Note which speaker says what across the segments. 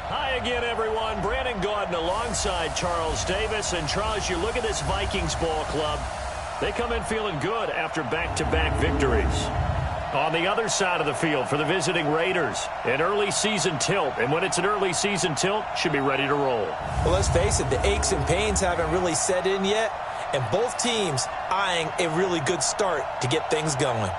Speaker 1: Hi again, everyone. Brandon Gaudin alongside Charles Davis. And Charles, you look at this Vikings ball club. They come in feeling good after back-to-back victories. On the other side of the field for the visiting Raiders, an early season tilt. And when it's an early season tilt, should be ready to roll.
Speaker 2: Well, let's face it, the aches and pains haven't really set in yet. And both teams eyeing a really good start to get things going.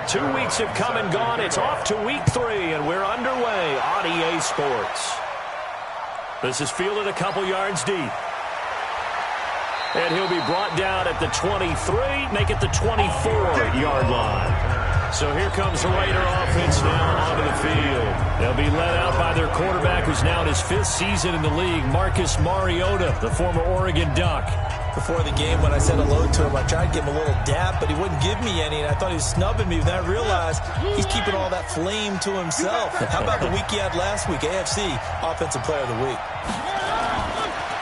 Speaker 1: Two weeks have come and gone. It's off to week 3, and we're underway on EA Sports. This is fielded a couple yards deep. And he'll be brought down at the 23, make it the 24-yard line. So here comes the Raider offense now onto the field. They'll be led out by their quarterback, who's now in his 5th season in the league, Marcus Mariota, the former Oregon Duck.
Speaker 2: Before the game, when I said hello to him, I tried to give him a little dap, but he wouldn't give me any, and I thought he was snubbing me. Then I realized he's keeping all that flame to himself. How about the week he had last week? AFC Offensive Player of the Week.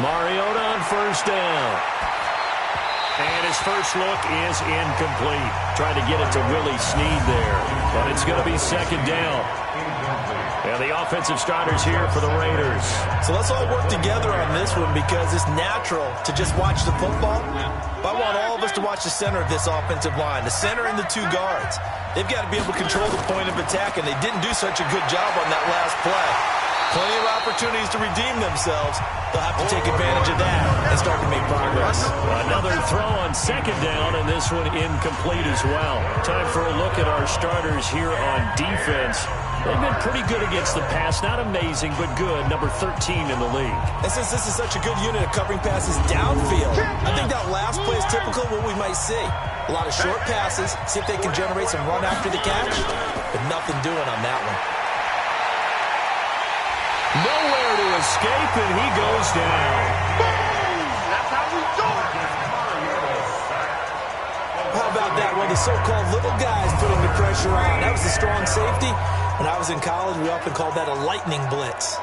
Speaker 1: Mariota on first down. And his first look is incomplete. Trying to get it to Willie Snead there, but it's going to be second down. And the offensive starters here for the Raiders.
Speaker 2: So let's all work together on this one because it's natural to just watch the football. But I want all of us to watch the center of this offensive line, the center and the 2 guards. They've got to be able to control the point of attack, and they didn't do such a good job on that last play. Plenty of opportunities to redeem themselves. They'll have to take advantage of that and start to make progress.
Speaker 1: Another throw on second down, and this one incomplete as well. Time for a look at our starters here on defense. They've been pretty good against the pass. Not amazing, but good. Number 13 in the league.
Speaker 2: And since this is such a good unit of covering passes downfield, I think that last play is typical of what we might see. A lot of short passes, see if they can generate some run after the catch, but nothing doing on that one.
Speaker 1: Nowhere to escape, and he goes down.
Speaker 3: That's how we do it.
Speaker 2: How about that? One of the so-called little guys putting the pressure on. That was a strong safety. When I was in college, we often called that a lightning blitz.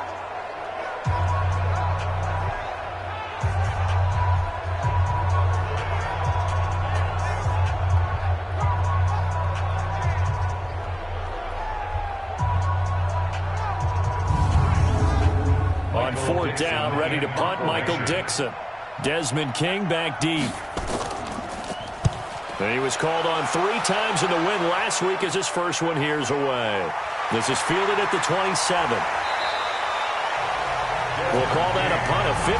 Speaker 1: On 4th down, ready to punt, Michael Dixon. Desmond King back deep. And he was called on 3 times in the win last week as his first one here's away. This is fielded at the 27. We'll call that a punt of 54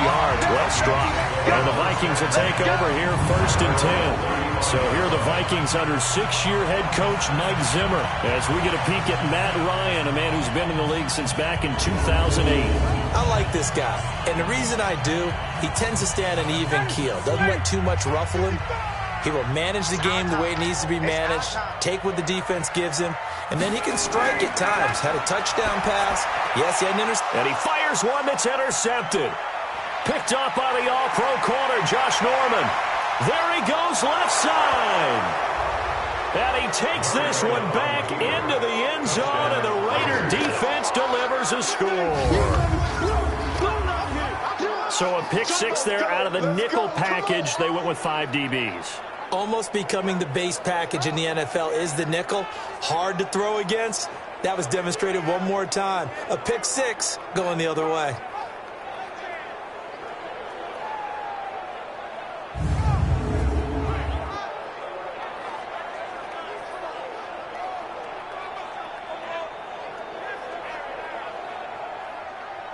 Speaker 1: yards. Well struck. And the Vikings will take over here 1st and 10. So here are the Vikings under 6-year head coach Mike Zimmer as we get a peek at Matt Ryan, a man who's been in the league since back in 2008.
Speaker 2: I like this guy. And the reason I do, he tends to stand an even keel. Doesn't let too much ruffle him. He will manage the game the way it needs to be managed, take what the defense gives him, and then he can strike at times. Had a touchdown pass. Yes, he had an interception.
Speaker 1: And he fires one that's intercepted. Picked up by the all-pro corner, Josh Norman. There he goes, left side. And he takes this one back into the end zone, and the Raider defense delivers a score. So a pick 6 there out of the nickel package. They went with 5 DBs.
Speaker 2: Almost becoming the base package in the NFL is the nickel. Hard to throw against. That was demonstrated one more time. A pick 6 going the other way.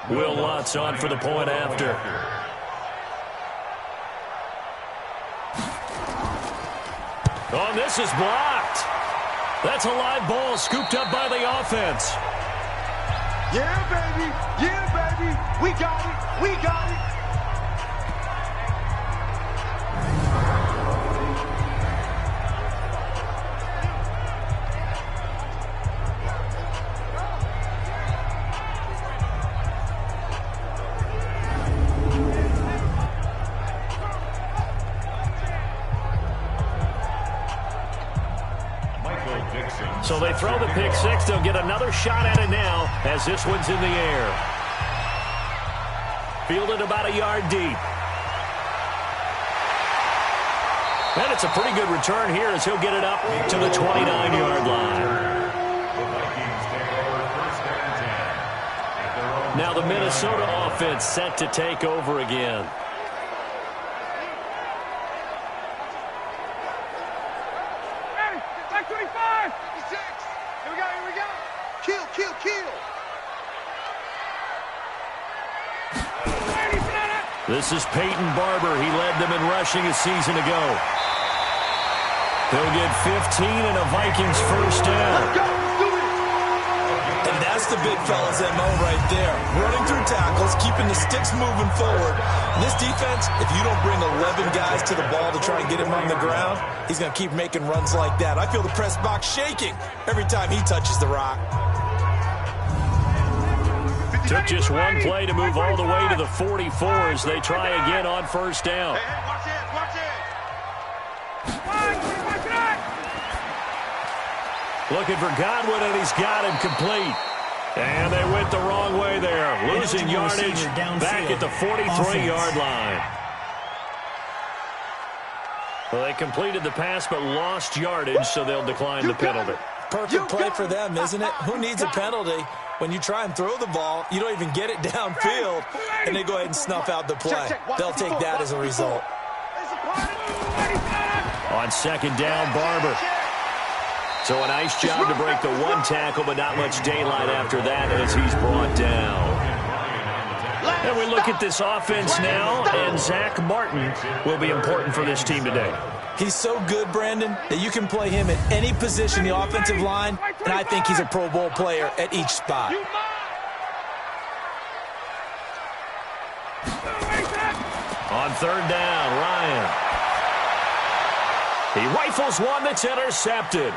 Speaker 1: Will Lutz on for the point after. Oh, this is blocked. That's a live ball scooped up by the offense.
Speaker 3: Yeah, baby. Yeah, baby. We got it. We got it.
Speaker 1: So they throw the pick six. They'll get another shot at it now as this one's in the air. Fielded about a yard deep. And it's a pretty good return here as he'll get it up to the 29-yard line. Now the Minnesota offense set to take over again. This is Peyton Barber. He led them in rushing a season ago. He'll get 15 and a Vikings first down.
Speaker 2: And that's the big fella's MO right there. Running through tackles, keeping the sticks moving forward. And this defense, if you don't bring 11 guys to the ball to try and get him on the ground, he's going to keep making runs like that. I feel the press box shaking every time he touches the rock.
Speaker 1: Took just one play to move all the way to the 44 as they try again on first down.
Speaker 3: Hey, watch it, watch it.
Speaker 1: Looking for Godwin, and he's got him complete. And they went the wrong way there. Losing yardage back at the 43-yard line. Well, they completed the pass but lost yardage, so they'll decline the penalty.
Speaker 2: Perfect play for them, isn't it? Who needs a penalty? When you try and throw the ball, you don't even get it downfield, and they go ahead and snuff out the play. They'll take that as a result.
Speaker 1: On second down, Barber. So a nice job to break the one tackle, but not much daylight after that as he's brought down. And we look at this offense now, and Zach Martin will be important for this team today.
Speaker 2: He's so good, Brandon, that you can play him at any position in the offensive line, and I think he's a Pro Bowl player at each spot.
Speaker 1: On third down, Ryan. He rifles one that's intercepted.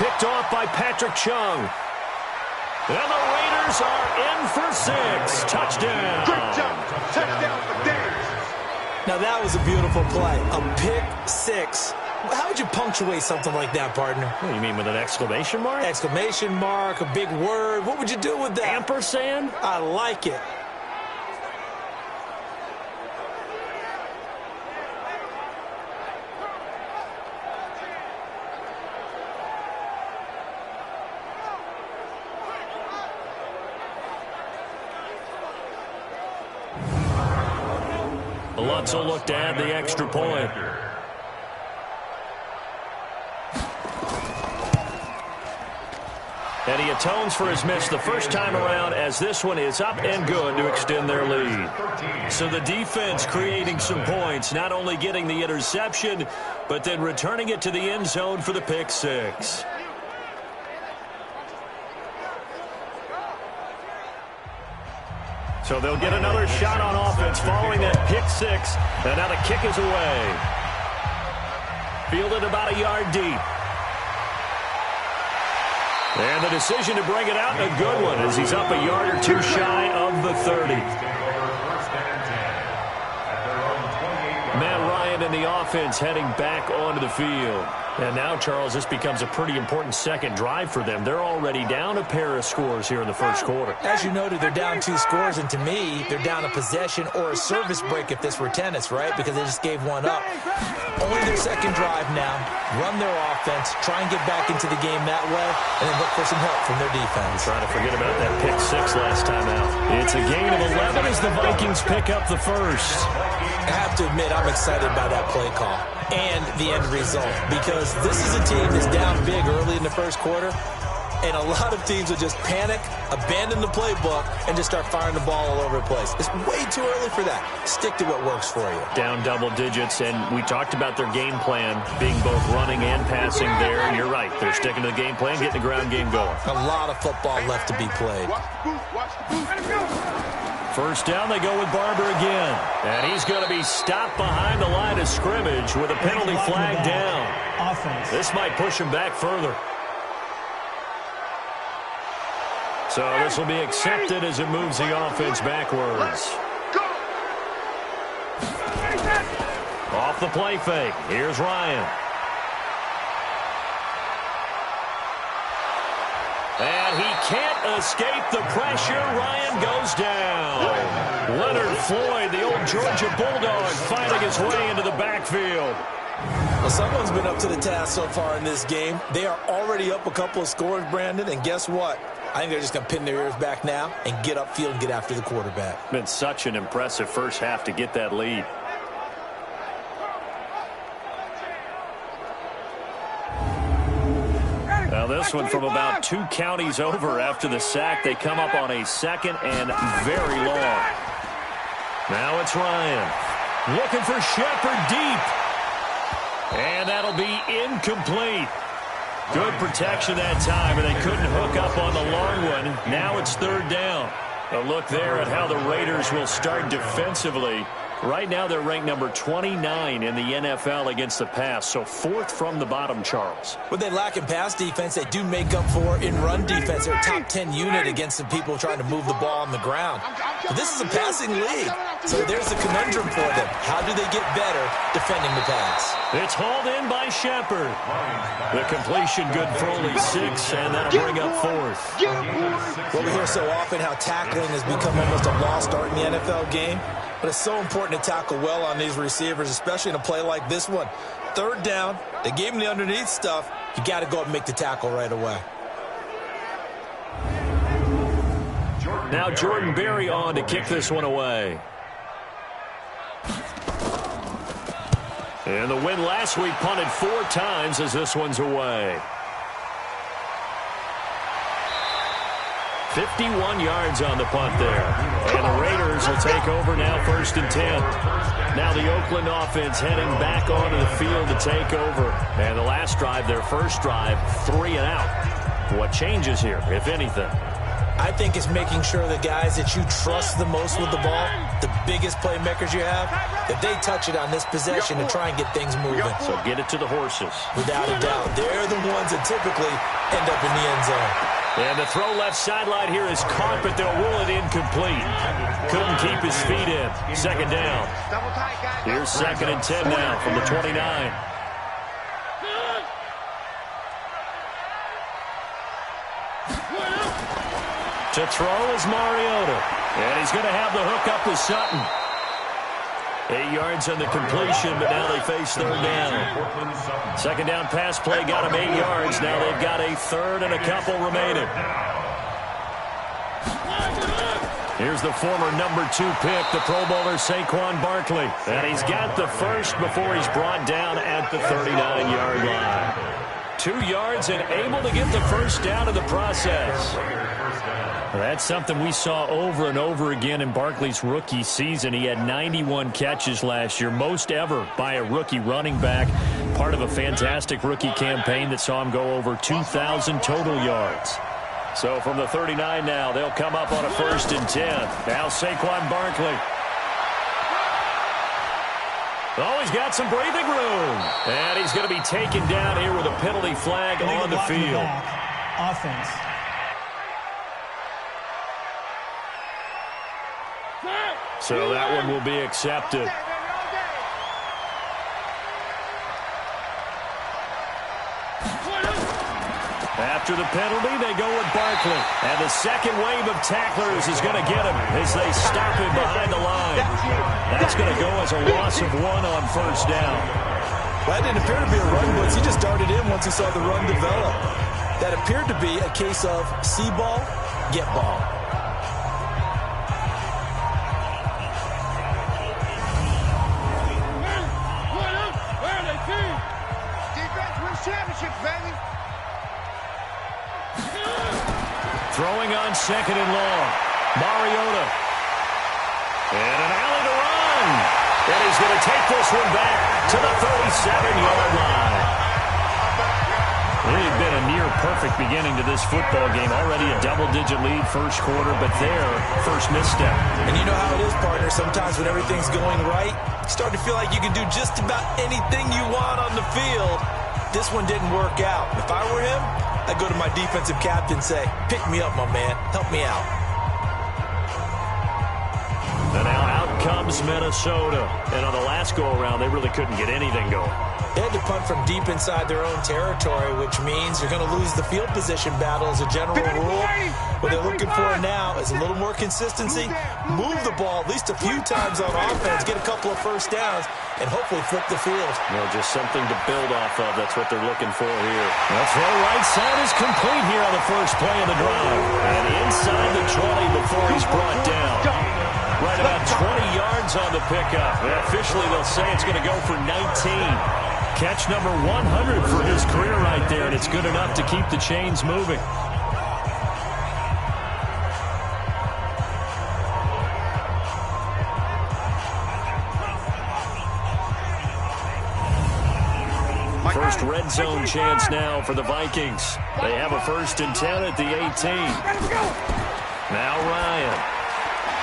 Speaker 1: Picked off by Patrick Chung. And the Raiders are in for 6. Touchdown.
Speaker 3: Great job. Touchdown for Davis.
Speaker 2: Now, that was a beautiful play. A pick six. How would you punctuate something like that, partner?
Speaker 1: What do you mean, with an exclamation mark?
Speaker 2: Exclamation mark, a big word. What would you do with that?
Speaker 1: Ampersand?
Speaker 2: I like it.
Speaker 1: Lutz will look to add the extra point. And he atones for his miss the first time around as this one is up and good to extend their lead. So the defense creating some points, not only getting the interception, but then returning it to the end zone for the pick six. So they'll get another shot on offense following that pick six. And now the kick is away. Fielded about a yard deep. And the decision to bring it out, a good one, as he's up a yard or two shy of the 30. Matt Ryan and the offense heading back onto the field. And now, Charles, this becomes a pretty important second drive for them. They're already down a pair of scores here in the first quarter.
Speaker 2: As you noted, they're down 2 scores, and to me, they're down a possession or a service break if this were tennis, right? Because they just gave one up. Only their second drive now. Run their offense, try and get back into the game that way, and then look for some help from their defense.
Speaker 1: Trying to forget about that pick six last time out. It's a gain of 11 as the Vikings pick up the first.
Speaker 2: I have to admit, I'm excited by that play call and the end result, because this is a team that's down big early in the first quarter, And a lot of teams will just panic, abandon the playbook, and just start firing the ball all over the place. It's way too early for that. Stick to what works for you.
Speaker 1: Down double digits, and we talked about their game plan being both running and passing there. You're right. They're sticking to the game plan, getting the ground game going.
Speaker 2: A lot of football left to be played.
Speaker 1: First down, they go with Barber again. And he's going to be stopped behind the line of scrimmage with a penalty flag down.
Speaker 4: Offense.
Speaker 1: This might push him back further. So this will be accepted as it moves the offense backwards. Off the play fake. Here's Ryan. And he can't escape the pressure. Ryan goes down. Leonard Floyd, the old Georgia Bulldog, finding his way into the backfield.
Speaker 2: Well, someone's been up to the task so far in this game. They are already up a couple of scores, Brandon, and guess what? I think they're just going to pin their ears back now and get upfield and get after the quarterback.
Speaker 1: Been such an impressive first half to get that lead. Now this one from about 2 counties over after the sack. They come up on a second and very long. Now it's Ryan. Looking for Shepard deep. And that'll be incomplete. Good protection that time, and they couldn't hook up on the long one. Now it's third down. A look there at how the Raiders will start defensively. Right now they're ranked number 29 in the NFL against the pass, so 4th from the bottom, Charles.
Speaker 2: What they lack in pass defense, they do make up for in run defense. They're a top 10 unit against the people trying to move the ball on the ground. But this is a passing league, so there's a conundrum for them. How do they get better defending the pass?
Speaker 1: It's hauled in by Shepard. The completion good for only 6, and that'll bring up 4th.
Speaker 2: Well, we hear so often how tackling has become almost a lost art in the NFL game. But it's so important to tackle well on these receivers, especially in a play like this one. Third down, they gave him the underneath stuff. You got to go up and make the tackle right away.
Speaker 1: Now Jordan Berry on to kick this one away. And the win last week punted 4 times as this one's away. 51 yards on the punt there. And the Raiders will take over now 1st and 10. Now the Oakland offense heading back onto the field to take over. And the last drive, their first drive, 3 and out. What changes here, if anything?
Speaker 2: I think it's making sure the guys that you trust the most with the ball, the biggest playmakers you have, that they touch it on this possession to try and get things moving.
Speaker 1: So get it to the horses.
Speaker 2: Without a doubt, they're the ones that typically end up in the end zone.
Speaker 1: And the throw left sideline here is caught, but they'll rule it incomplete. Couldn't keep his feet in. Second down. Here's 2nd and 10 now from the 29. To throw is Mariota. And he's going to have the hook up to Sutton. 8 yards on the completion, but now they face third down. Second down pass play got him 8 yards. Now they've got a third and a couple remaining. Here's the former number 2 pick, the Pro Bowler Saquon Barkley. And he's got the first before he's brought down at the 39-yard line. 2 yards and able to get the first down in the process. That's something we saw over and over again in Barkley's rookie season. He had 91 catches last year, most ever by a rookie running back. Part of a fantastic rookie campaign that saw him go over 2,000 total yards. So from the 39 now, they'll come up on a 1st and 10. Now Saquon Barkley. Oh, he's got some breathing room. And he's going to be taken down here with a penalty flag on the field.
Speaker 4: Offense.
Speaker 1: So that one will be accepted. After the penalty, they go with Barkley. And the second wave of tacklers is going to get him as they stop him behind the line. That's going to go as a loss of 1 on first down.
Speaker 2: Well, that didn't appear to be a run blitz. He just darted in once he saw the run develop. That appeared to be a case of see ball, get ball.
Speaker 1: Throwing on second and long. Mariota. And an alley to run. And he's going to take this one back to the 37-yard line. It had been a near-perfect beginning to this football game. Already a double-digit lead first quarter, but their first misstep.
Speaker 2: And you know how it is, partner. Sometimes when everything's going right, you start to feel like you can do just about anything you want on the field. This one didn't work out. If I were him, I'd go to my defensive captain and say, pick me up, my man. Help me out.
Speaker 1: And now out comes Minnesota. And on the last go-around, they really couldn't get anything going.
Speaker 2: They had to punt from deep inside their own territory, which means you're going to lose the field position battle as a general rule. What they're looking for now is a little more consistency, move the ball at least a few times on offense, get a couple of first downs, and hopefully flip the field.
Speaker 1: Well, just something to build off of. That's what they're looking for here. The throw right side is complete here on the first play of the drive. And inside the 20 before he's brought down. Right about 20 yards on the pickup. And officially, they'll say it's going to go for 19. Catch number 100 for his career right there, and it's good enough to keep the chains moving. First red zone chance now for the Vikings. They have a 1st and 10 at the 18. Now Ryan.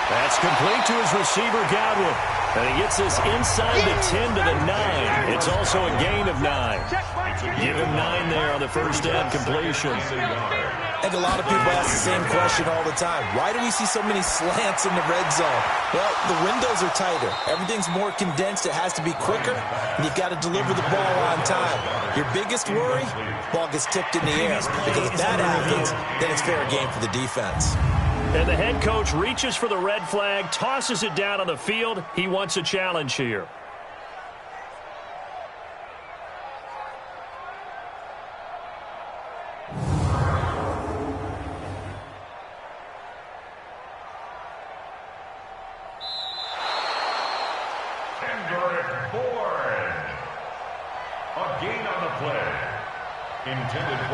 Speaker 1: That's complete to his receiver, Godwin. And he gets this inside the 10 to the 9. It's also a gain of 9. Give him 9 there on the first down completion.
Speaker 2: I think a lot of people ask the same question all the time. Why do we see so many slants in the red zone? Well, the windows are tighter. Everything's more condensed. It has to be quicker, and you've got to deliver the ball on time. Your biggest worry, ball gets tipped in the air. Because if that happens, then it's fair game for the defense.
Speaker 1: And the head coach reaches for the red flag, tosses it down on the field. He wants a challenge here.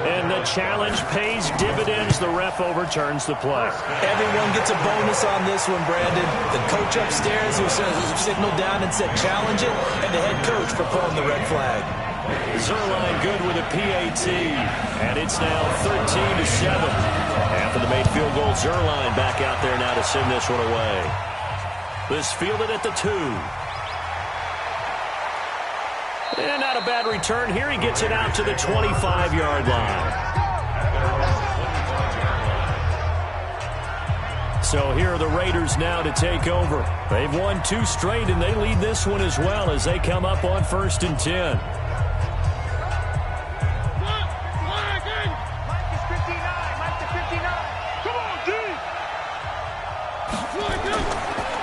Speaker 1: And the challenge pays dividends. The ref overturns the play.
Speaker 2: Everyone gets a bonus on this one, Brandon. The coach upstairs who signaled down and said challenge it, and the head coach for pulling the red flag.
Speaker 1: Zerline good with a PAT. And it's now 13-7. After the made field goal, Zerline back out there now to send this one away. This fielded at the 2. And not a bad return here. He gets it out to the 25-yard line. So here are the Raiders now to take over. They've won 2 straight, and they lead this one as well as they come up on 1st and 10.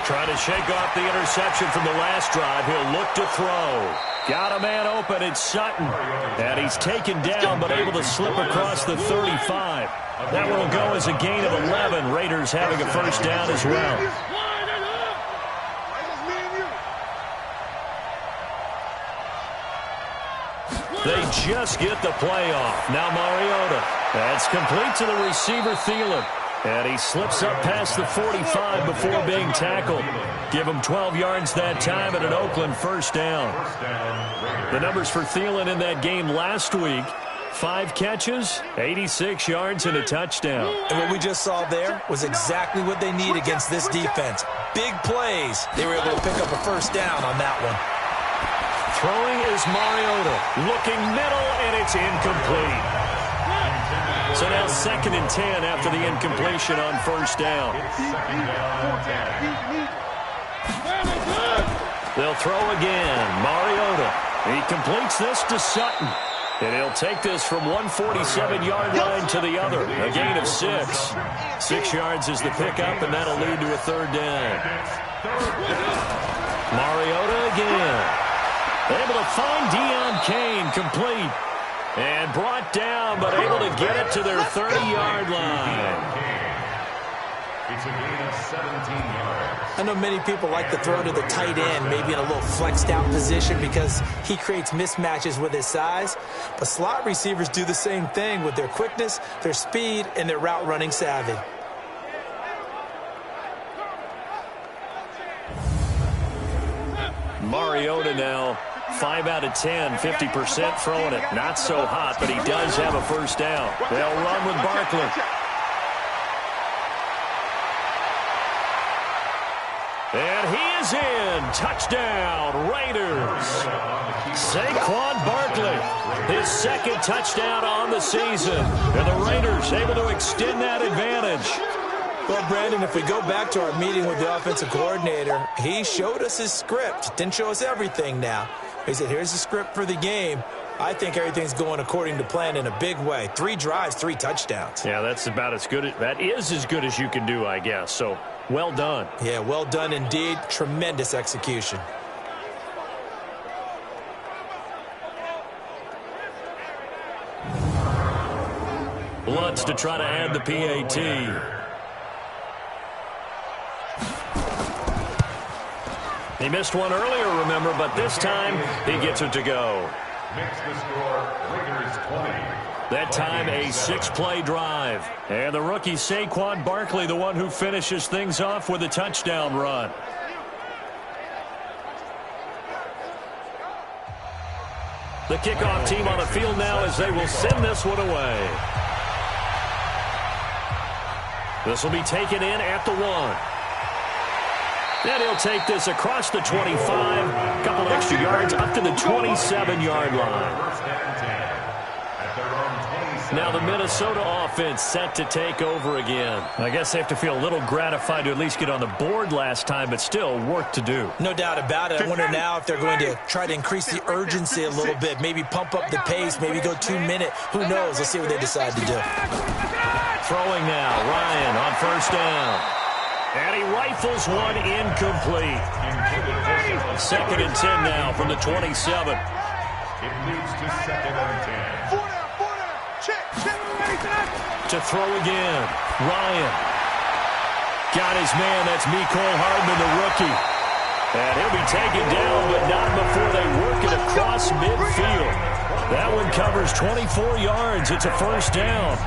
Speaker 1: Trying to shake off the interception from the last drive. He'll look to throw. Got a man open. It's Sutton. And he's taken down but able to slip across the 35. That one will go as a gain of 11. Raiders having a first down as well. They just get the play off. Now Mariota. That's complete to the receiver, Thielen. And he slips up past the 45 before being tackled. Give him 12 yards that time and an Oakland first down. The numbers for Thielen in that game last week: 5 catches, 86 yards, and a touchdown.
Speaker 2: And what we just saw there was exactly what they need against this defense. Big plays. They were able to pick up a first down on that one.
Speaker 1: Throwing is Mariota. Looking middle, and it's incomplete. So now 2nd and 10 after the incompletion on first down. They'll throw again. Mariota. He completes this to Sutton. And he'll take this from 147-yard line to the other. A gain of 6. 6 yards is the pickup, and that'll lead to a 3rd down. Mariota again. Able to find Deion Kane, complete. And brought down, but able to get it to their 30-yard line.
Speaker 5: It's a gain of 17 yards.
Speaker 2: I know many people like to throw to the tight end, maybe in a little flexed out position because he creates mismatches with his size. But slot receivers do the same thing with their quickness, their speed, and their route running savvy.
Speaker 1: Mariota now, 5 out of 10, 50% throwing it. Not so hot, but he does have a first down. They'll run with Barkley. And he is in. Touchdown, Raiders. Saquon Barkley, his second touchdown on the season. And the Raiders able to extend that advantage.
Speaker 2: Well, Brandon, if we go back to our meeting with the offensive coordinator, he showed us his script. Didn't show us everything now. He said, here's the script for the game. I think everything's going according to plan in a big way. 3 drives, 3 touchdowns.
Speaker 1: Yeah, that's about as good. That is as good as you can do, I guess. So, well done.
Speaker 2: Yeah, well done indeed. Tremendous execution.
Speaker 1: Lutz to try to add the PAT. He missed one earlier, remember, but this time he gets it to go.
Speaker 5: Makes the score, Raiders 20.
Speaker 1: That time a 6-play drive. And the rookie Saquon Barkley, the one who finishes things off with a touchdown run. The kickoff team on the field now as they will send this one away. This will be taken in at the 1. Then he'll take this across the 25, a couple extra yards up to the 27-yard line. Now the Minnesota offense set to take over again. I guess they have to feel a little gratified to at least get on the board last time, but still work to do.
Speaker 2: No doubt about it. I wonder now if they're going to try to increase the urgency a little bit, maybe pump up the pace, maybe go 2-minute. Who knows? Let's see what they decide to do.
Speaker 1: Throwing now, Ryan on first down. And he rifles one incomplete. 2nd and 10 now from the 27.
Speaker 5: It leads to 2nd and 10.
Speaker 1: To throw again. Ryan. Got his man. That's Mecole Hardman, the rookie. And he'll be taken down, but not before they work it across midfield. That one covers 24 yards. It's a first down.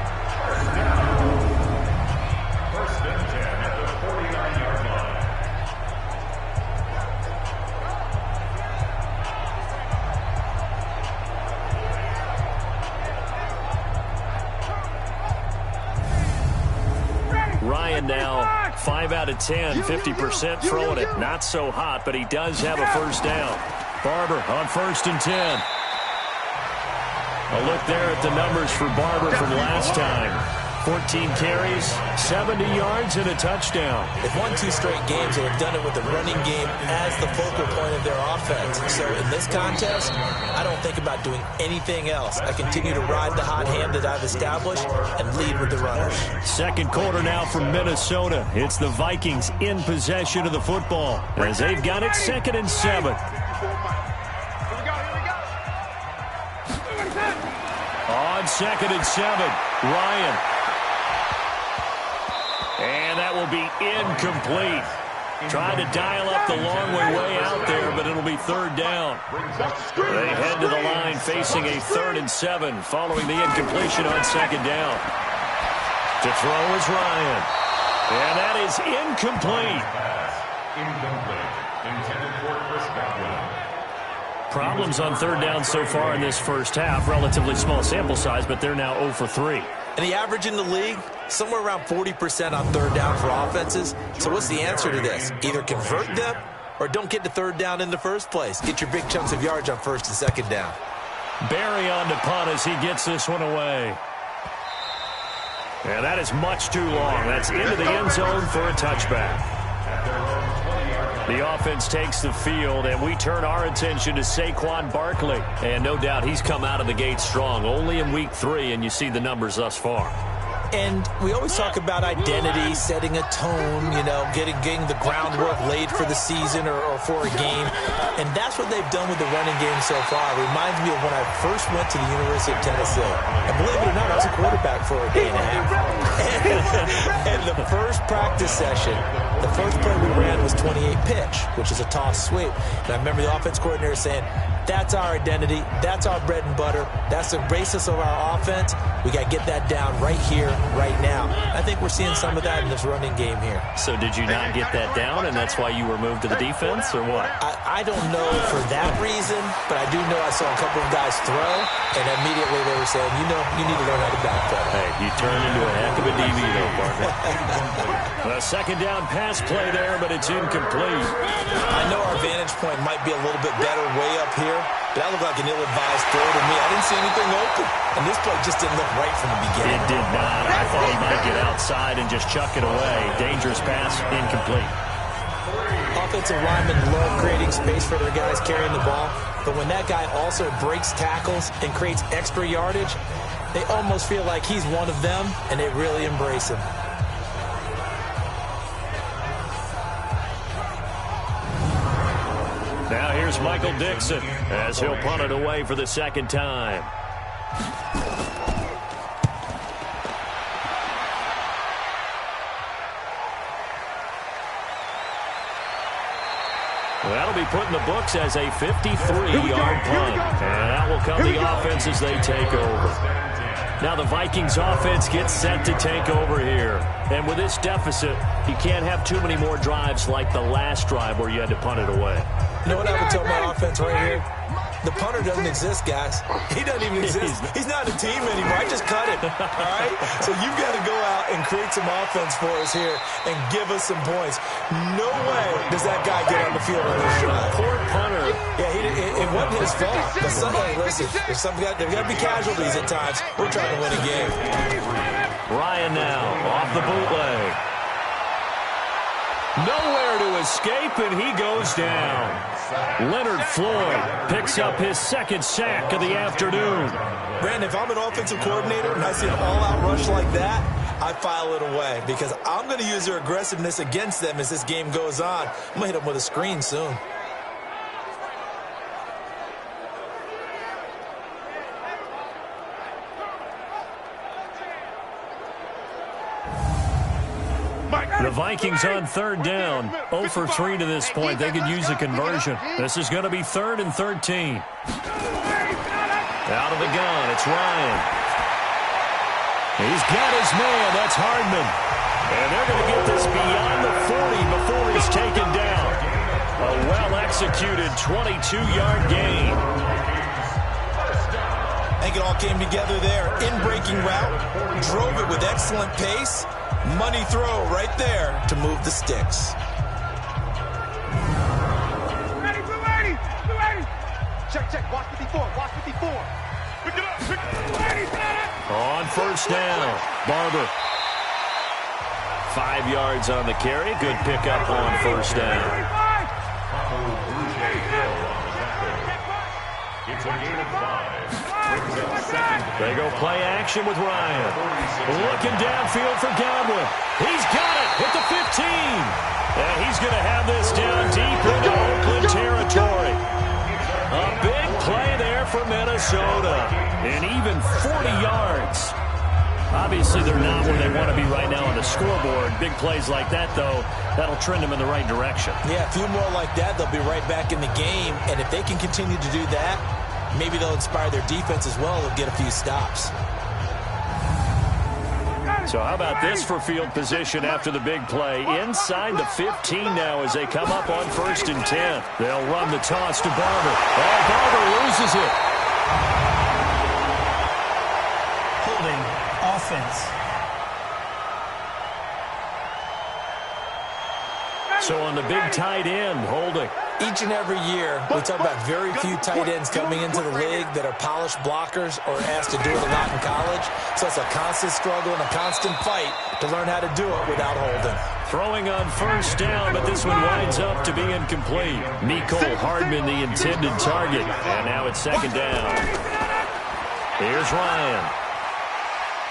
Speaker 1: Ryan now 5 out of 10, 50% throwing it. Not so hot, but he does have a first down. Barber on 1st and 10. A look there at the numbers for Barber from last time. 14 carries, 70 yards, and a touchdown.
Speaker 2: They've won 2 straight games, and they've done it with the running game as the focal point of their offense. So in this contest, I don't think about doing anything else. I continue to ride the hot hand that I've established and lead with the runners.
Speaker 1: 2nd quarter now from Minnesota. It's the Vikings in possession of the football as they've got it 2nd and 7. On 2nd and 7, Ryan. And that will be incomplete. Trying to dial up the long way out there, but it'll be 3rd down. They head to the line facing a 3rd and 7 following the incompletion on 2nd down. To throw is Ryan. And that is incomplete.
Speaker 5: Incomplete. Intended for Chris Godwin.
Speaker 1: Problems on 3rd down so far in this first half. Relatively small sample size, but they're now 0 for 3.
Speaker 2: And the average in the league, somewhere around 40% on 3rd down for offenses. So what's the answer to this? Either convert them or don't get to 3rd down in the first place. Get your big chunks of yards on 1st and 2nd down.
Speaker 1: Barry on to punt as he gets this one away. And that is much too long. That's into the end zone for a touchback. The offense takes the field, and we turn our attention to Saquon Barkley. And no doubt he's come out of the gate strong, only in week 3, and you see the numbers thus far.
Speaker 2: And we always talk about identity, setting a tone, you know, getting the groundwork laid for the season or for a game. And that's what they've done with the running game so far. It reminds me of when I first went to the University of Tennessee. And believe it or not, I was a quarterback. back for a day and a half. And the first practice session, the first play we ran was 28 pitch, which is a toss sweep. And I remember the offense coordinator saying, that's our identity. That's our bread and butter. That's the basis of our offense. We got to get that down right here, right now. I think we're seeing some of that in this running game here.
Speaker 1: So did you not get that down, and that's why you were moved to the defense, or what?
Speaker 2: I don't know for that reason, but I do know I saw a couple of guys throw, and immediately they were saying, you need to learn how to backpedal.
Speaker 1: Hey, you turned into a heck of a DB, though, partner. A second down pass play there, but it's incomplete.
Speaker 2: I know our vantage point might be a little bit better way up here, but that looked like an ill-advised throw to me. I didn't see anything open, and this play just didn't look right from the beginning.
Speaker 1: It did not. I thought he might get outside and just chuck it away. Dangerous pass, incomplete.
Speaker 2: Offensive linemen love creating space for their guys carrying the ball, but when that guy also breaks tackles and creates extra yardage, they almost feel like he's one of them, and they really embrace him.
Speaker 1: Now here's Michael Dixon as he'll punt it away for the second time. That'll be put in the books as a 53-yard punt. And that will come the offense as they take over. Now the Vikings offense gets set to take over here. And with this deficit, you can't have too many more drives like the last drive where you had to punt it away.
Speaker 2: You know what I would tell my offense right here? The punter doesn't exist, guys. He doesn't even exist. He's not a team anymore. I just cut it, all right? So you've got to go out and create some offense for us here and give us some points. No way does that guy get on the field on this drive.
Speaker 1: Poor punter.
Speaker 2: Yeah, it wasn't his fault. But somebody, listen, there's got to be casualties at times. We're trying to win a game.
Speaker 1: Ryan now off the bootleg. Nowhere to escape, and he goes down. Leonard Floyd picks up his second sack of the afternoon.
Speaker 2: Brandon, if I'm an offensive coordinator and I see an all-out rush like that, I file it away because I'm going to use their aggressiveness against them as this game goes on. I'm going to hit them with a screen soon.
Speaker 1: The Vikings on third down, 0 for 3 to this point. They could use a conversion. This is going to be 3rd and 13. Out of the gun, it's Ryan. He's got his man, that's Hardman. And they're going to get this beyond the 40 before he's taken down. A well-executed 22-yard gain.
Speaker 2: I think it all came together there. In-breaking route, drove it with excellent pace. Money throw right there to move the sticks.
Speaker 3: Ready, we're ready, we're ready. Check, watch 54, watch 54. Pick it up, ready,
Speaker 1: on first down, Barber. 5 yards on the carry. Good pickup on first down.
Speaker 5: It's a gain of 5.
Speaker 1: They go play action with Ryan. Looking downfield for Godwin. He's got it at the 15. And he's going to have this down deep into Oakland territory. A big play there for Minnesota. And even 40 yards. Obviously, they're not where they want to be right now on the scoreboard. Big plays like that, though, that'll trend them in the right direction.
Speaker 2: Yeah, a few more like that, they'll be right back in the game. And if they can continue to do that, maybe they'll inspire their defense as well. They'll get a few stops.
Speaker 1: So how about this for field position after the big play? Inside the 15 now as they come up on 1st and 10. They'll run the toss to Barber. Oh, Barber loses it.
Speaker 4: Holding offense.
Speaker 1: So on the big tight end, holding.
Speaker 2: Each and every year, we talk about very few tight ends coming into the league that are polished blockers or asked to do it a lot in college. So it's a constant struggle and a constant fight to learn how to do it without holding.
Speaker 1: Throwing on first down, but this one winds up to be incomplete. Nicole Hardman, the intended target. And now it's 2nd down. Here's Ryan.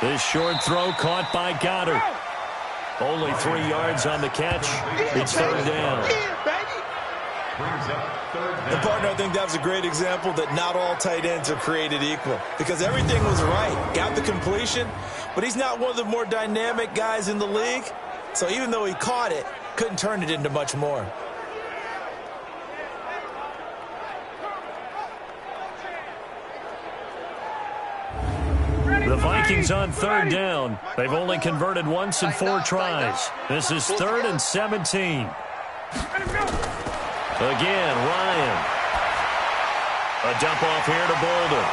Speaker 1: This short throw caught by Goddard. Only 3 yards on the catch. It's 3rd down.
Speaker 5: Brings up third down.
Speaker 2: And partner, I think that was a great example that not all tight ends are created equal, because everything was right. Got the completion, but he's not one of the more dynamic guys in the league. So even though he caught it, couldn't turn it into much more.
Speaker 1: The Vikings on third down. They've only converted once in 4 tries. This is 3rd and 17. Again, Ryan. A dump off here to Bolden.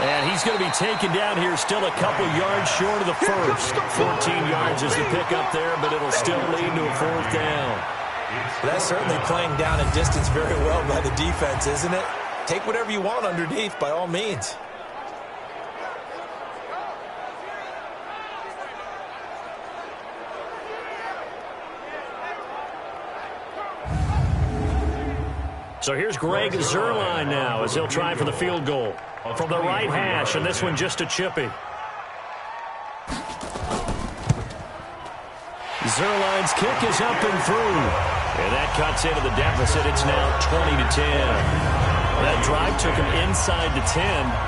Speaker 1: And he's going to be taken down here, still a couple yards short of the first. 14 yards is the pickup there, but it'll still lead to a 4th down.
Speaker 2: That's certainly playing down and distance very well by the defense, isn't it? Take whatever you want underneath, by all means.
Speaker 1: So here's Greg Zuerlein now as he'll try for the field goal. From the right hash, and this one just a chippy. Zuerlein's kick is up and through. And that cuts into the deficit. It's now 20-10. That drive took him inside the 10.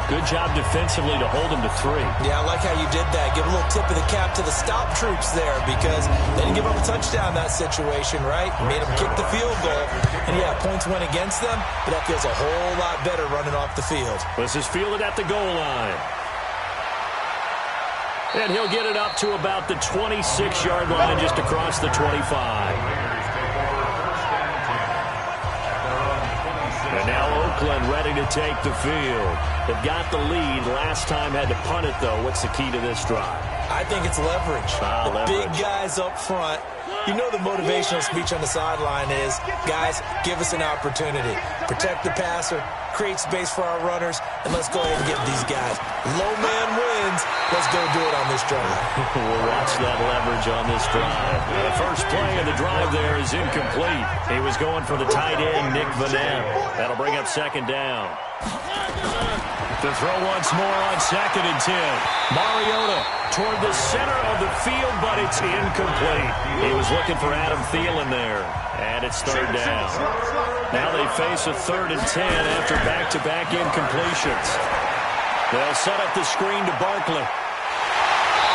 Speaker 1: Good job defensively to hold him to 3.
Speaker 2: Yeah, I like how you did that. Give a little tip of the cap to the stop troops there, because they didn't give up a touchdown in that situation, right? Made them kick the field goal. And, yeah, points went against them, but that feels a whole lot better running off the field.
Speaker 1: This is fielded at the goal line. And he'll get it up to about the 26-yard line, just across the 25. And now Oakland ready to take the field. They've got the lead. Last time had to punt it, though. What's the key to this drive?
Speaker 2: I think it's leverage. The big guys up front. You know the motivational speech on the sideline is, guys, give us an opportunity. Protect the passer, create space for our runners, and let's go ahead and get these guys. Low man wins. Let's go do it on this drive.
Speaker 1: We'll watch that leverage on this drive. The first play of the drive there is incomplete. He was going for the tight end, Nick Vanette. That'll bring up 2nd down. To throw once more on 2nd and 10. Mariota toward the center of the field, but it's incomplete. He was looking for Adam Thielen there, and it's 3rd down. Now they face a 3rd and 10 after back-to-back incompletions. They'll set up the screen to Barkley.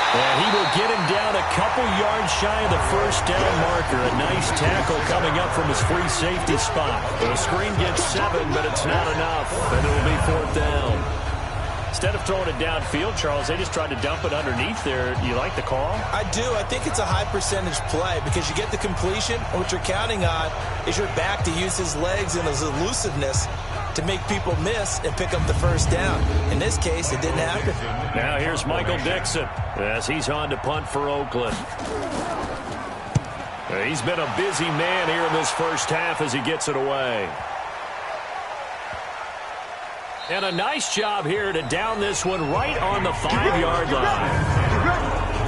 Speaker 1: And he will get him down a couple yards shy of the 1st down marker. A nice tackle coming up from his free safety spot. The screen gets 7, but it's not enough, and it will be 4th down. Instead of throwing it downfield, Charles, they just tried to dump it underneath there. You like the call?
Speaker 2: I do. I think it's a high-percentage play because you get the completion, and what you're counting on is your back to use his legs and his elusiveness to make people miss and pick up the 1st down. In this case, it didn't happen.
Speaker 1: Now here's Michael Dixon as he's on to punt for Oakland. He's been a busy man here in this first half as he gets it away. And a nice job here to down this one right on the 5-yard line.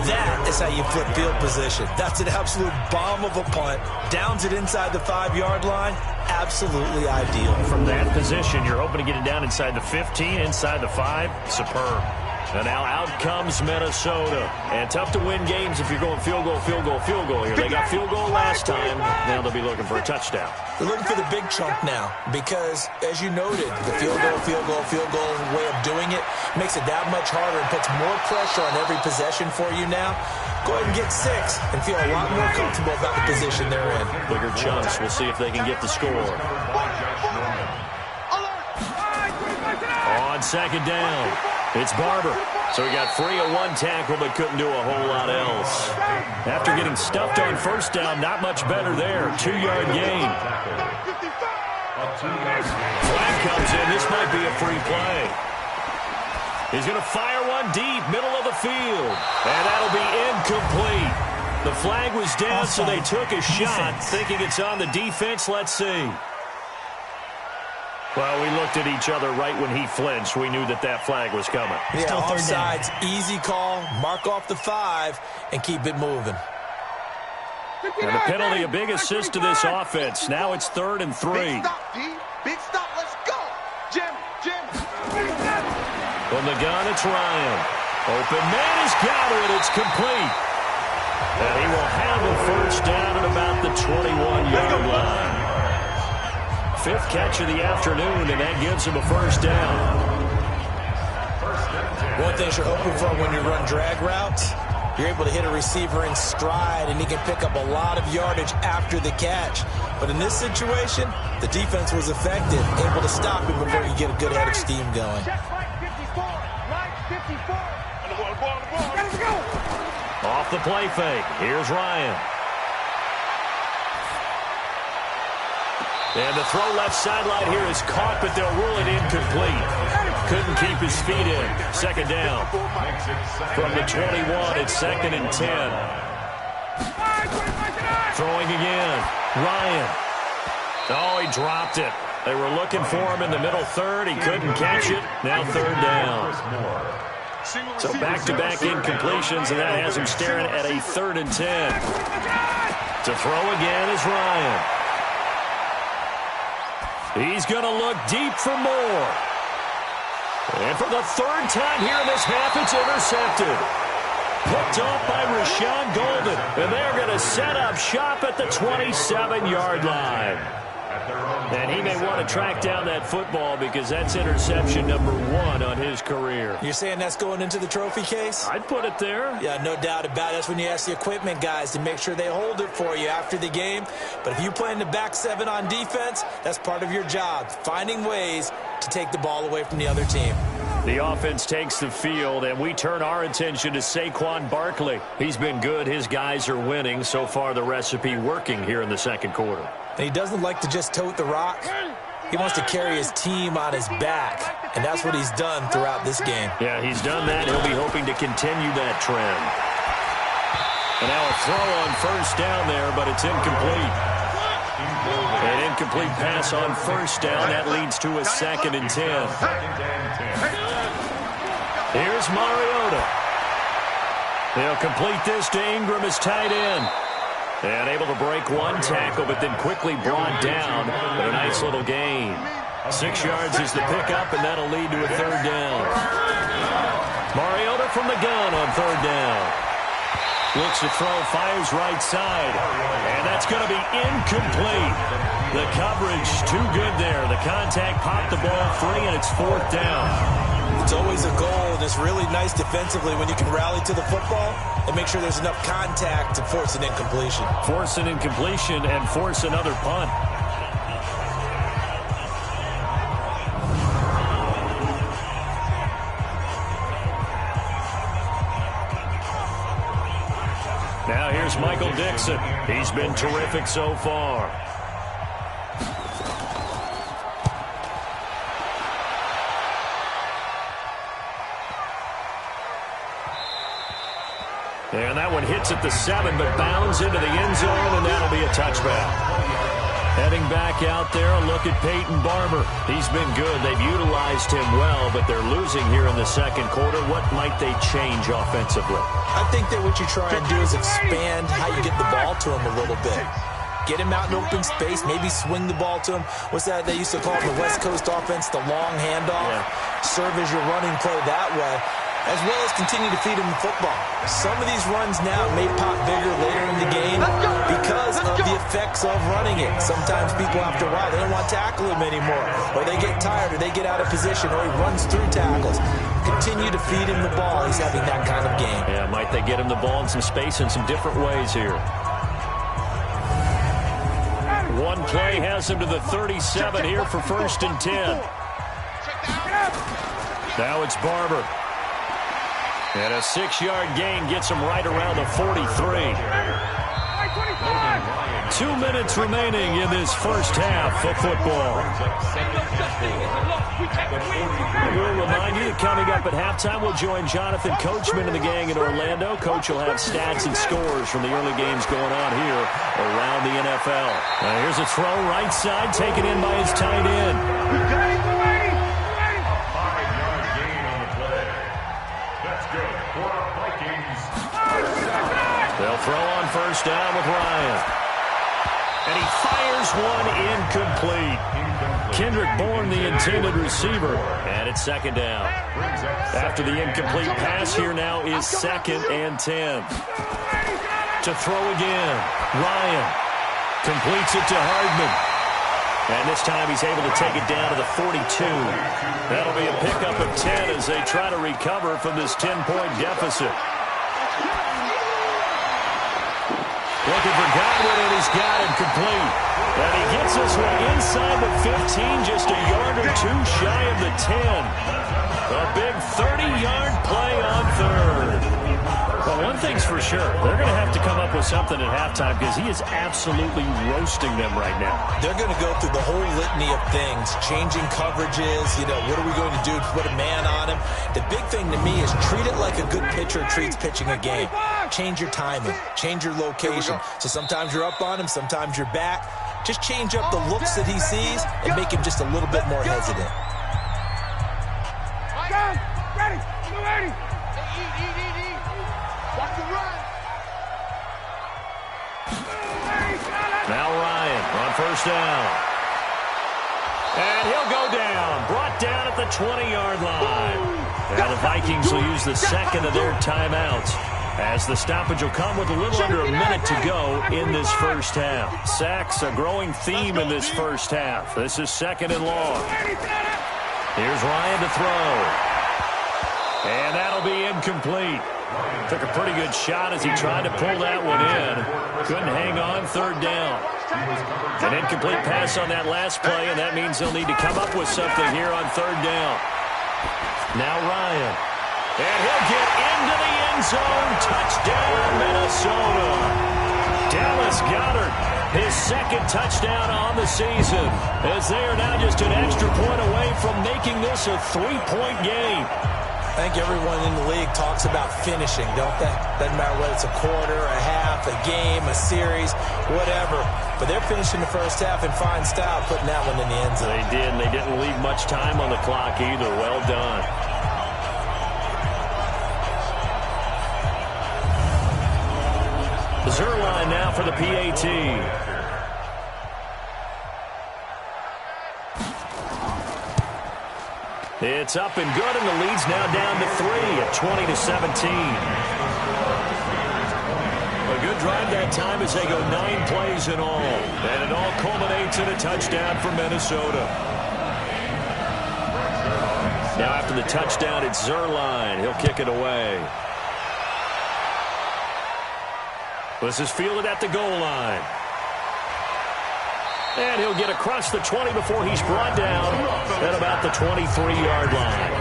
Speaker 2: That is how you flip field position. That's an absolute bomb of a punt. Downs it inside the 5-yard line. Absolutely ideal.
Speaker 1: From that position, you're hoping to get it down inside the 15, inside the 5. Superb. And now out comes Minnesota. And tough to win games if you're going field goal, field goal, field goal here. They got field goal last time. Now they'll be looking for a touchdown.
Speaker 2: They're looking for the big chunk now because, as you noted, the field goal way of doing it makes it that much harder and puts more pressure on every possession for you now. Go ahead and get 6 and feel a lot more comfortable about the position they're in.
Speaker 1: Bigger chunks. We'll see if they can get the score. On 2nd down, it's Barber. So he got free of 1 tackle but couldn't do a whole lot else. After getting stuffed on 1st down, not much better there. 2-yard gain. Flag comes in. This might be a free play. He's going to fire one deep, middle of the field. And that'll be incomplete. The flag was down, so they took a shot, thinking it's on the defense. Let's see. Well, we looked at each other right when he flinched. We knew that that flag was coming.
Speaker 2: Yeah, offsides, easy call, mark off the 5, and keep it moving.
Speaker 1: And the penalty, a big assist to this offense. Now it's 3rd and 3.
Speaker 3: Big stop, D. Big stop. Let's go. Jim.
Speaker 1: From the gun, it's Ryan. Open man has got it. It's complete. And he will have a 1st down at about the 21-yard line. fifth catch of the afternoon, and that gives him a first down.
Speaker 2: One thing you're hoping for when you run drag routes, you're able to hit a receiver in stride, and he can pick up a lot of yardage after the catch. But in this situation, the defense was effective, able to stop him before you get a good head of steam going.
Speaker 1: Off the play fake. Here's Ryan. And the throw left sideline here is caught, but they'll rule it incomplete. Couldn't keep his feet in. Second down. From the 21, it's 2nd and 10. Throwing again. Ryan. Oh, he dropped it. They were looking for him in the middle third. He couldn't catch it. Now 3rd down. So back-to-back incompletions, and that has him staring at a 3rd and 10. To throw again is Ryan. He's going to look deep for more. And for the 3rd time here in this half, it's intercepted. Picked off by Rashawn Golden. And they're going to set up shop at the 27-yard line. And he may want to track down that football because that's interception number 1 on his career.
Speaker 2: You're saying that's going into the trophy case?
Speaker 1: I'd put it there.
Speaker 2: Yeah, no doubt about it. That's when you ask the equipment guys to make sure they hold it for you after the game. But if you play in the back 7 on defense, that's part of your job, finding ways to take the ball away from the other team.
Speaker 1: The offense takes the field, and we turn our attention to Saquon Barkley. He's been good. His guys are winning. So far, the recipe working here in the 2nd quarter.
Speaker 2: And he doesn't like to just tote the rock. He wants to carry his team on his back, and that's what he's done throughout this game.
Speaker 1: Yeah, he's done that. He'll be hoping to continue that trend. And now a throw on 1st down there, but it's incomplete. An incomplete pass on 1st down. That leads to a 2nd and 10. Here's Mariota. They'll complete this to Ingram as tight end. And able to break one tackle, but then quickly brought down. But a nice little gain. 6 yards is the pickup, and that'll lead to a 3rd down. Mariota from the gun on 3rd down. Looks to throw, fires right side. And that's going to be incomplete. The coverage too good there. The contact popped the ball free, and it's 4th down.
Speaker 2: It's always a goal, and it's really nice defensively when you can rally to the football and make sure there's enough contact to force an incompletion.
Speaker 1: Force an incompletion and force another punt. Now here's Michael Dixon. He's been terrific so far. And that one hits at the 7, but bounds into the end zone, and that'll be a touchback. Heading back out there, a look at Peyton Barber. He's been good. They've utilized him well, but they're losing here in the 2nd quarter. What might they change offensively?
Speaker 2: I think that what you try and do is expand how you get the ball to him a little bit. Get him out in open space, maybe swing the ball to him. What's that they used to call it, the West Coast offense, the long handoff? Yeah. Serve as your running play that way, as well as continue to feed him the football. Some of these runs now may pop bigger later in the game because of the effects of running it. Sometimes people, after a while, they don't want to tackle him anymore, or they get tired, or they get out of position, or he runs through tackles. Continue to feed him the ball. He's having that kind of game.
Speaker 1: Yeah, might they get him the ball in some space in some different ways here. One play has him to the 37 here for 1st and 10. Now it's Barber. And a 6-yard gain gets him right around the 43. 2 minutes remaining in this first half of football. We'll remind you that coming up at halftime, we'll join Jonathan Coachman and the gang in Orlando. Coach will have stats and scores from the early games going on here around the NFL. Now here's a throw right side, taken in by his tight end. They'll throw on 1st down with Ryan. And he fires one incomplete. Kendrick Bourne, the intended receiver. And it's 2nd down. After the incomplete pass, here now is 2nd and 10. To throw again. Ryan completes it to Hardman. And this time he's able to take it down to the 42. That'll be a pickup of 10 as they try to recover from this 10-point deficit. Looking for Godwin, and he's got him complete. And he gets this one inside the 15, just a yard or two shy of the 10. A big 30-yard play on third. Well, one thing's for sure. They're going to have to come up with something at halftime because he is absolutely roasting them right now.
Speaker 2: They're going to go through the whole litany of things, changing coverages, what are we going to do to put a man on him? The big thing to me is treat it like a good pitcher treats pitching a game. Change your timing, change your location. So sometimes you're up on him, sometimes you're back. Just change up the looks that he sees and make him just a little bit more hesitant.
Speaker 3: Ready. Eat. Watch the run.
Speaker 1: Now Ryan on first down. And he'll go down. Brought down at the 20-yard line. Now the Vikings will use the second of their timeouts, as the stoppage will come with a little under a minute to go in this first half. Sacks, a growing theme in this first half. This is second and long. Here's Ryan to throw. And that'll be incomplete. Took a pretty good shot as he tried to pull that one in. Couldn't hang on, third down. An incomplete pass on that last play, and that means they'll need to come up with something here on third down. Now Ryan. And he'll get into the end zone. Touchdown, Minnesota. Dallas Goedert, his second touchdown on the season, as they are now just an extra point away from making this a 3-point game.
Speaker 2: I think everyone in the league talks about finishing, don't they? Doesn't matter whether it's a quarter, a half, a game, a series, whatever. But they're finishing the first half in fine style, putting that one in the end zone.
Speaker 1: They did, and they didn't leave much time on the clock either. Well done. Zerline now for the PAT. It's up and good, and the lead's now down to 3 at 20-17. A good drive that time as they go 9 plays in all. And it all culminates in a touchdown for Minnesota. Now after the touchdown, it's Zerline. He'll kick it away. This is fielded at the goal line. And he'll get across the 20 before he's brought down at about the 23-yard line.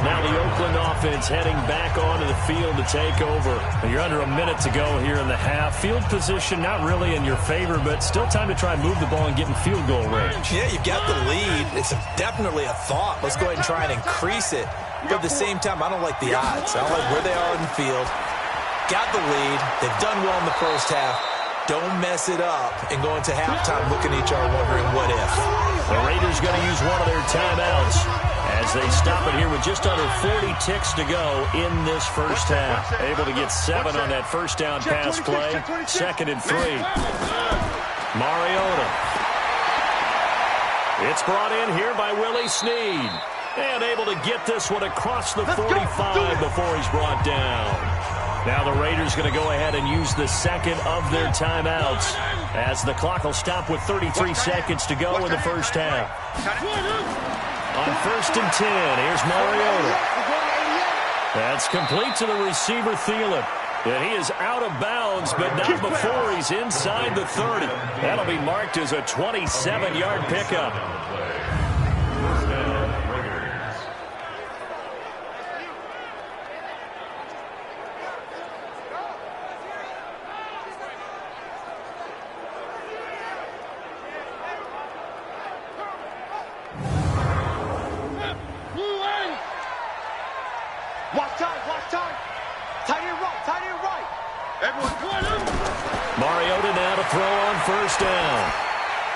Speaker 1: Now the Oakland offense heading back onto the field to take over. You're under a minute to go here in the half. Field position not really in your favor, but still time to try and move the ball and get in field goal range.
Speaker 2: Yeah, you've got the lead. It's definitely a thought. Let's go ahead and try and increase it. But at the same time, I don't like the odds. I don't like where they are in the field. Got the lead. They've done well in the first half. Don't mess it up and go into halftime looking at each other wondering what if.
Speaker 1: The Raiders going to use one of their timeouts as they stop it here with just under 40 ticks to go in this first half. Able to get 7 on that first down pass play. 2nd and 3. Mariota. It's brought in here by Willie Snead. And able to get this one across the 45 before he's brought down. Now the Raiders going to go ahead and use the second of their timeouts as the clock will stop with 33 seconds to go in the first half. On 1st and 10, here's Mariota. That's complete to the receiver, Thielen. And he is out of bounds, but not before he's inside the 30. That'll be marked as a 27-yard pickup. Mariota now to throw on first down.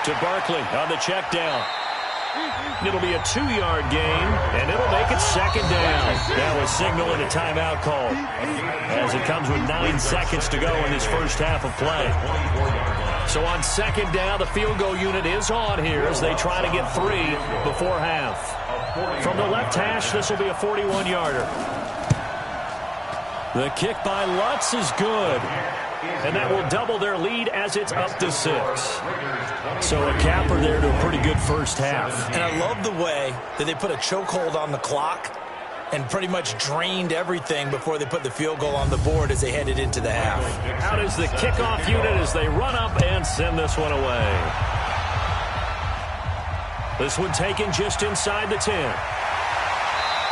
Speaker 1: To Barkley on the check down. It'll be a 2-yard gain, and it'll make it 2nd down. Now a signal and a timeout call as it comes with 9 seconds to go in this first half of play. So on 2nd down, the field goal unit is on here as they try to get 3 before half. From the left hash, this will be a 41-yarder. The kick by Lutz is good. And that will double their lead as it's up to 6. So a capper there to a pretty good first half.
Speaker 2: And I love the way that they put a chokehold on the clock and pretty much drained everything before they put the field goal on the board as they headed into the half.
Speaker 1: Out is the kickoff unit as they run up and send this one away. This one taken just inside the 10.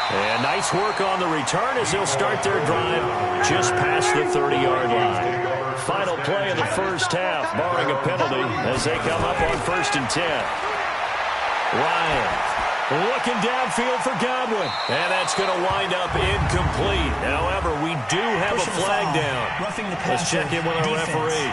Speaker 1: And nice work on the return as they'll start their drive just past the 30-yard line. Final play of the first half, barring a penalty, as they come up on 1st and 10. Ryan looking downfield for Godwin. And that's going to wind up incomplete. However, we do have a flag down. Let's check in with our referee.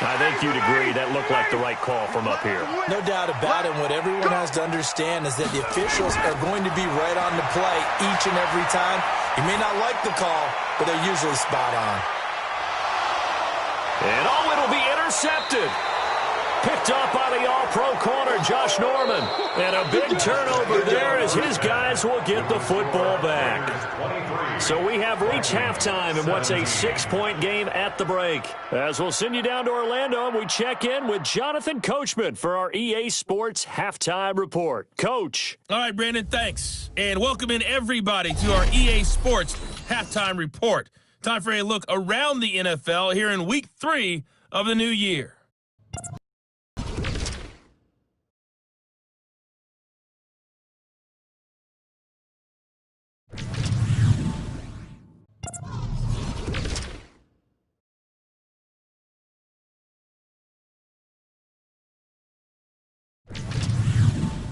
Speaker 1: I think you'd agree that looked like the right call from up here.
Speaker 2: No doubt about it. What everyone has to understand is that the officials are going to be right on the play each and every time. You may not like the call, but they're usually spot on.
Speaker 1: And it'll be intercepted. Picked up by the all-pro corner, Josh Norman. And a big turnover there as his guys will get the football back. So we have reached halftime in what's a 6-point game at the break. As we'll send you down to Orlando, and we check in with Jonathan Coachman for our EA Sports Halftime Report. Coach.
Speaker 6: All right, Brandon, thanks. And welcome in everybody to our EA Sports Halftime Report. Time for a look around the NFL here in Week 3 of the new year.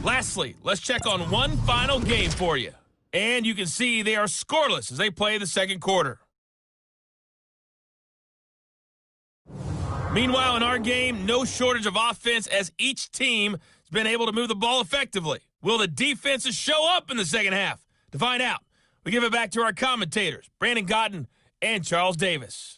Speaker 6: Lastly, let's check on one final game for you. And you can see they are scoreless as they play the second quarter. Meanwhile, in our game, no shortage of offense as each team has been able to move the ball effectively. Will the defenses show up in the second half? To find out, we give it back to our commentators, Brandon Cotton and Charles Davis.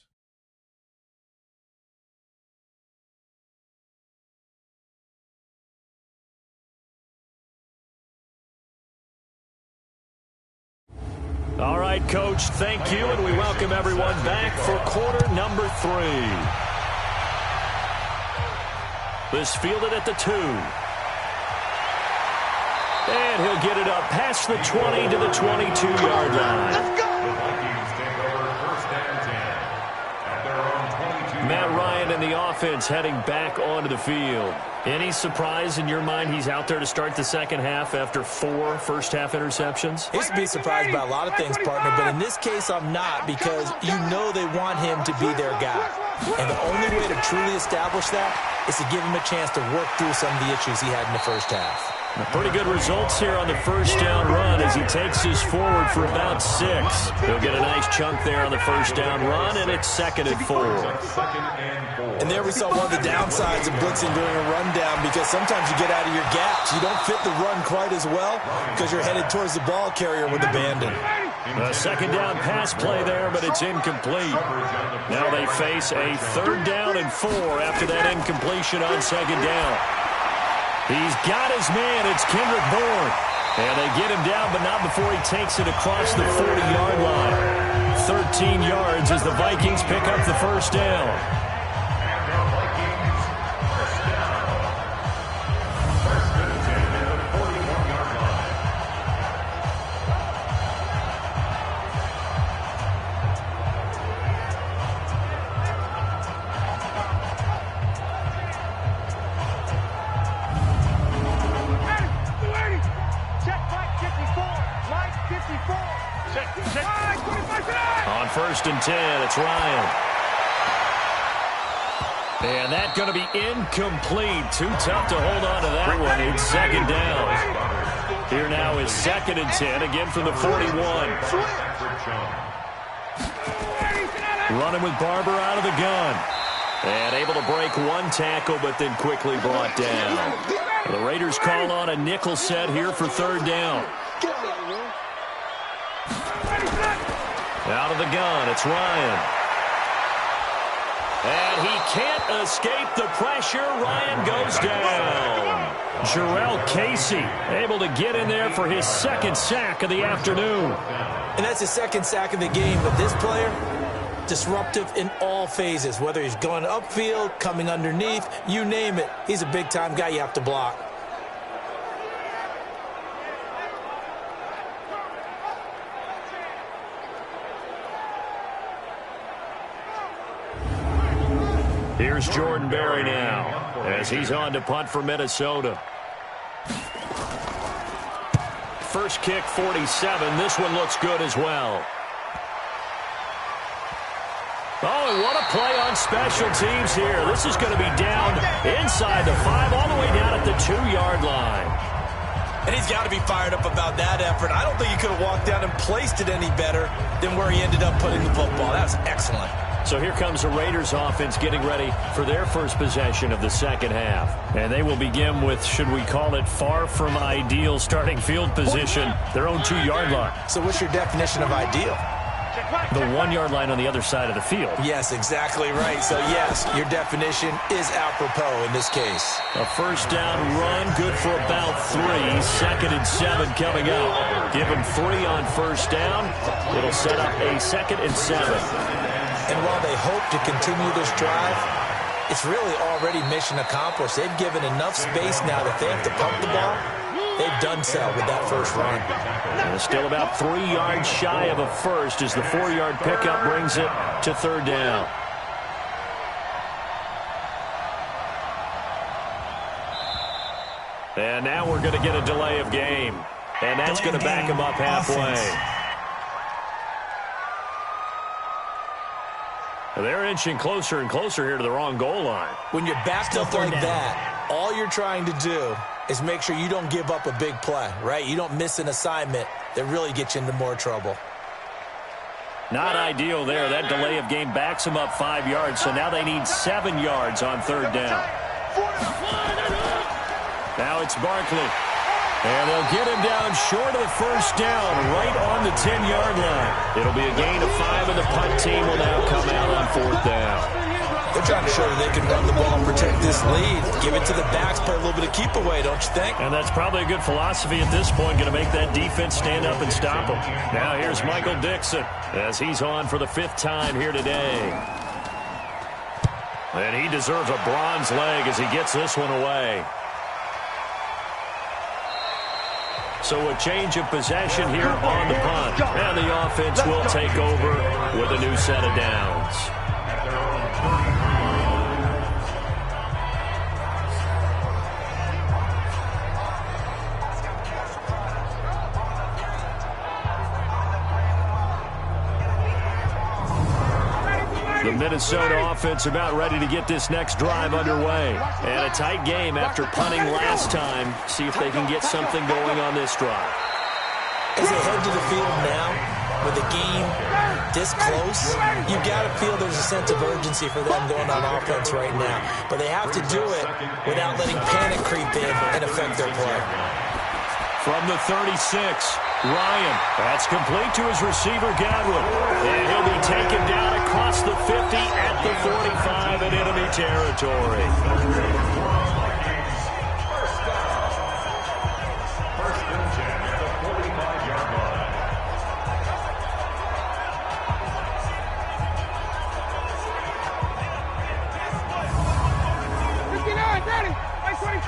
Speaker 1: All right, Coach, thank you, and we welcome everyone back for quarter number 3. This fielded at the 2. And he'll get it up past the 20 to the 22-yard line.
Speaker 3: Let's go!
Speaker 5: The Vikings take over 1st and 10 at their own 22.
Speaker 1: Matt Ryan and the offense heading back onto the field. Any surprise in your mind he's out there to start the second half after 4 first-half interceptions?
Speaker 2: He's to be surprised by a lot of things, partner, but in this case I'm not, because you know they want him to be their guy. And the only way to truly establish that is to give him a chance to work through some of the issues he had in the first half.
Speaker 1: Pretty good results here on the first down run as he takes us forward for about 6. He'll get a nice chunk there on the first down run, and it's 2nd and 4.
Speaker 2: And there we saw one of the downsides of blitzing during a rundown, because sometimes you get out of your gaps. You don't fit the run quite as well because you're headed towards the ball carrier with abandon.
Speaker 1: A 2nd down pass play there, but it's incomplete. Now they face a 3rd down and 4 after that incompletion on 2nd down. He's got his man. It's Kendrick Bourne. And they get him down, but not before he takes it across the 40-yard line. 13 yards as the Vikings pick up the first down. On 1st and 10, it's Ryan. And that's going to be incomplete. Too tough to hold on to that one. It's 2nd down. Here now is 2nd and 10, again from the 41. Running with Barber out of the gun. And able to break one tackle, but then quickly brought down. The Raiders call on a nickel set here for 3rd down. Out of the gun, it's Ryan. And he can't escape the pressure. Ryan goes down. Jarrell Casey able to get in there for his second sack of the afternoon.
Speaker 2: And that's his second sack of the game. But this player, disruptive in all phases, whether he's going upfield, coming underneath, you name it. He's a big-time guy you have to block.
Speaker 1: Here's Jordan Berry now as he's on to punt for Minnesota. First kick, 47. This one looks good as well. Oh, and what a play on special teams here. This is going to be down inside the 5, all the way down at the 2-yard line.
Speaker 2: And he's got to be fired up about that effort. I don't think he could have walked down and placed it any better than where he ended up putting the football. That was excellent.
Speaker 1: So here comes the Raiders offense getting ready for their first possession of the second half. And they will begin with, should we call it, far from ideal starting field position, their own 2-yard line.
Speaker 2: So what's your definition of ideal?
Speaker 1: The 1-yard line on the other side of the field.
Speaker 2: Yes, exactly right. So, yes, your definition is apropos in this case.
Speaker 1: A first down run, good for about 3. 2nd and 7 coming up. Give them 3 on first down. It'll set up a 2nd and 7.
Speaker 2: And while they hope to continue this drive, it's really already mission accomplished. They've given enough space now that they have to pump the ball. They've done so with that first run.
Speaker 1: And still about 3 yards shy of a first as the 4-yard pickup brings it to 3rd down. And now we're going to get a delay of game. And that's going to back him up halfway. They're inching closer and closer here to the wrong goal line.
Speaker 2: When you're backed up like that, all you're trying to do is make sure you don't give up a big play, right? You don't miss an assignment that really gets you into more trouble.
Speaker 1: Not ideal there. That delay of game backs them up 5 yards, so now they need 7 yards on 3rd down. Now it's Barkley. And they'll get him down short of the first down, right on the 10-yard line. It'll be a gain of 5, and the punt team will now come out on 4th down.
Speaker 2: They're trying to show that they can run the ball and protect this lead. Give it to the backs, play a little bit of keep away, don't you think?
Speaker 1: And that's probably a good philosophy at this point, going to make that defense stand up and stop them. Now here's Michael Dixon as he's on for the 5th time here today. And he deserves a bronze leg as he gets this one away. So a change of possession here on the punt. And the offense will take over with a new set of downs. The Minnesota offense about ready to get this next drive underway. And a tight game after punting last time. See if they can get something going on this drive.
Speaker 2: As they head to the field now, with the game this close, you've got to feel there's a sense of urgency for them going on offense right now. But they have to do it without letting panic creep in and affect their play.
Speaker 1: From the 36, Ryan. That's complete to his receiver, Godwin. And he'll be taken down across the 50 at the 45 in enemy territory.
Speaker 5: First and 10 at the 45-yard line.
Speaker 3: Daddy, 25.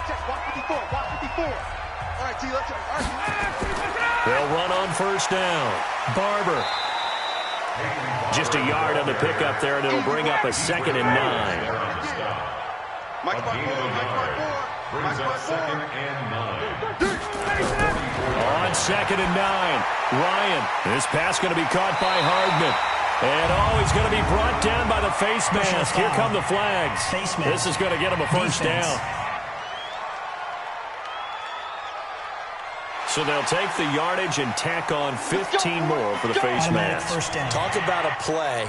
Speaker 3: Check, walk 54, walk 54. All right, T, let's go. All right.
Speaker 1: They'll run on first down. Barber. Just a yard on the pickup there, and it'll bring up a 2nd and 9.
Speaker 3: Mike Mark 4,
Speaker 5: Brings up 2nd and 9.
Speaker 1: On 2nd and 9, Ryan. This pass going to be caught by Hardman. And he's going to be brought down by the face mask. Here come the flags. This is going to get him a first down. So they'll take the yardage and tack on 15 more for the face mask.
Speaker 2: Talk about a play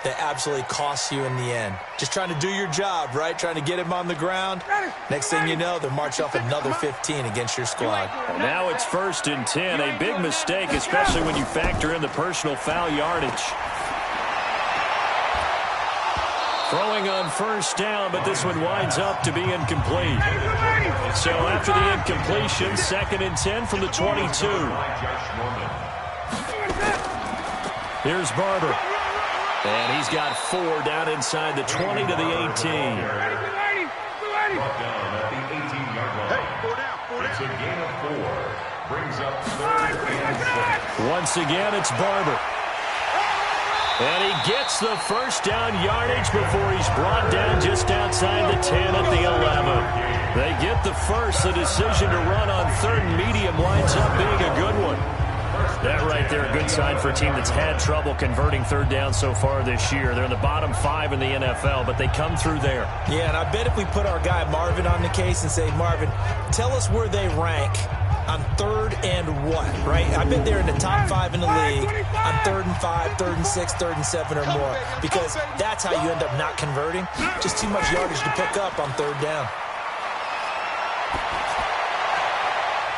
Speaker 2: that absolutely costs you in the end. Just trying to do your job, right? Trying to get him on the ground. Next thing you know, they'll march off another 15 against your squad.
Speaker 1: And now it's 1st and 10. A big mistake, especially when you factor in the personal foul yardage. Throwing on first down, but this one winds up to be incomplete. So after the incompletion, 2nd and 10 from the 22. Here's Barber. And he's got 4 down inside the 20 to the 18.
Speaker 5: Down at the 18-yard line. It's a gain of 4. Brings up 3rd and 6.
Speaker 1: Once again, it's Barber. And he gets the first down yardage before he's brought down just outside the 10 at the 11. They get the first. The decision to run on 3rd and medium winds up being a good one. That right there, a good sign for a team that's had trouble converting 3rd down so far this year. They're in the bottom 5 in the NFL, but they come through there.
Speaker 2: Yeah, and I bet if we put our guy Marvin on the case and say, Marvin, tell us where they rank on 3rd and 1, right? I bet they're in the top 5 in the league on 3rd and 5, 3rd and 6, 3rd and 7 or more, because that's how you end up not converting. Just too much yardage to pick up on 3rd down.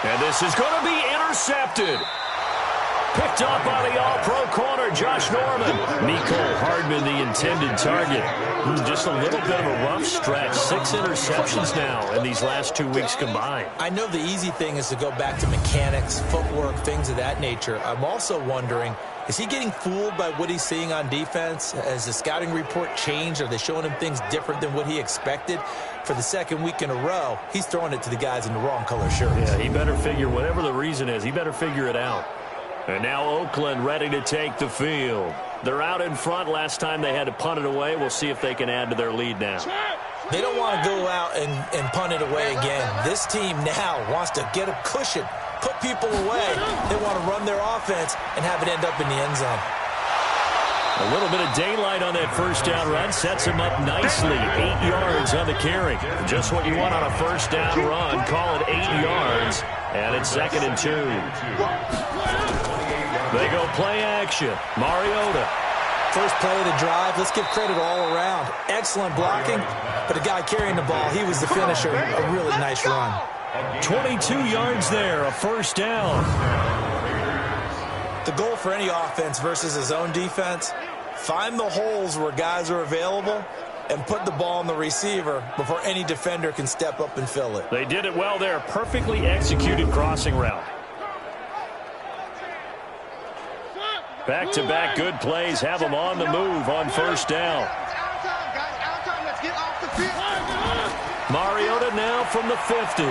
Speaker 1: And this is going to be intercepted. Picked up by the all-pro corner, Josh Norman. Mecole Hardman, the intended target. Just a little bit of a rough stretch. 6 interceptions now in these last 2 weeks combined.
Speaker 2: I know the easy thing is to go back to mechanics, footwork, things of that nature. I'm also wondering, is he getting fooled by what he's seeing on defense? Has the scouting report changed? Are they showing him things different than what he expected? For the 2nd week in a row, he's throwing it to the guys in the wrong color shirts.
Speaker 1: Yeah, he better figure, whatever the reason is, he better figure it out. And now Oakland ready to take the field. They're out in front. Last time they had to punt it away. We'll see if they can add to their lead now.
Speaker 2: They don't want to go out and punt it away again. This team now wants to get a cushion, put people away. They want to run their offense and have it end up in the end zone.
Speaker 1: A little bit of daylight on that first down run sets him up nicely. 8 yards on the carry. Just what you want on a first down run. Call it 8 yards. And it's 2nd and 2. They go play action. Mariota.
Speaker 2: First play of the drive. Let's give credit all around. Excellent blocking, but the guy carrying the ball, he was the finisher. A really nice run.
Speaker 1: 22 yards there, a first down.
Speaker 2: The goal for any offense versus his own defense, find the holes where guys are available and put the ball on the receiver before any defender can step up and fill it.
Speaker 1: They did it well there. Perfectly executed crossing route. Back-to-back good plays have them on the move on first down. Mariota now from the 50.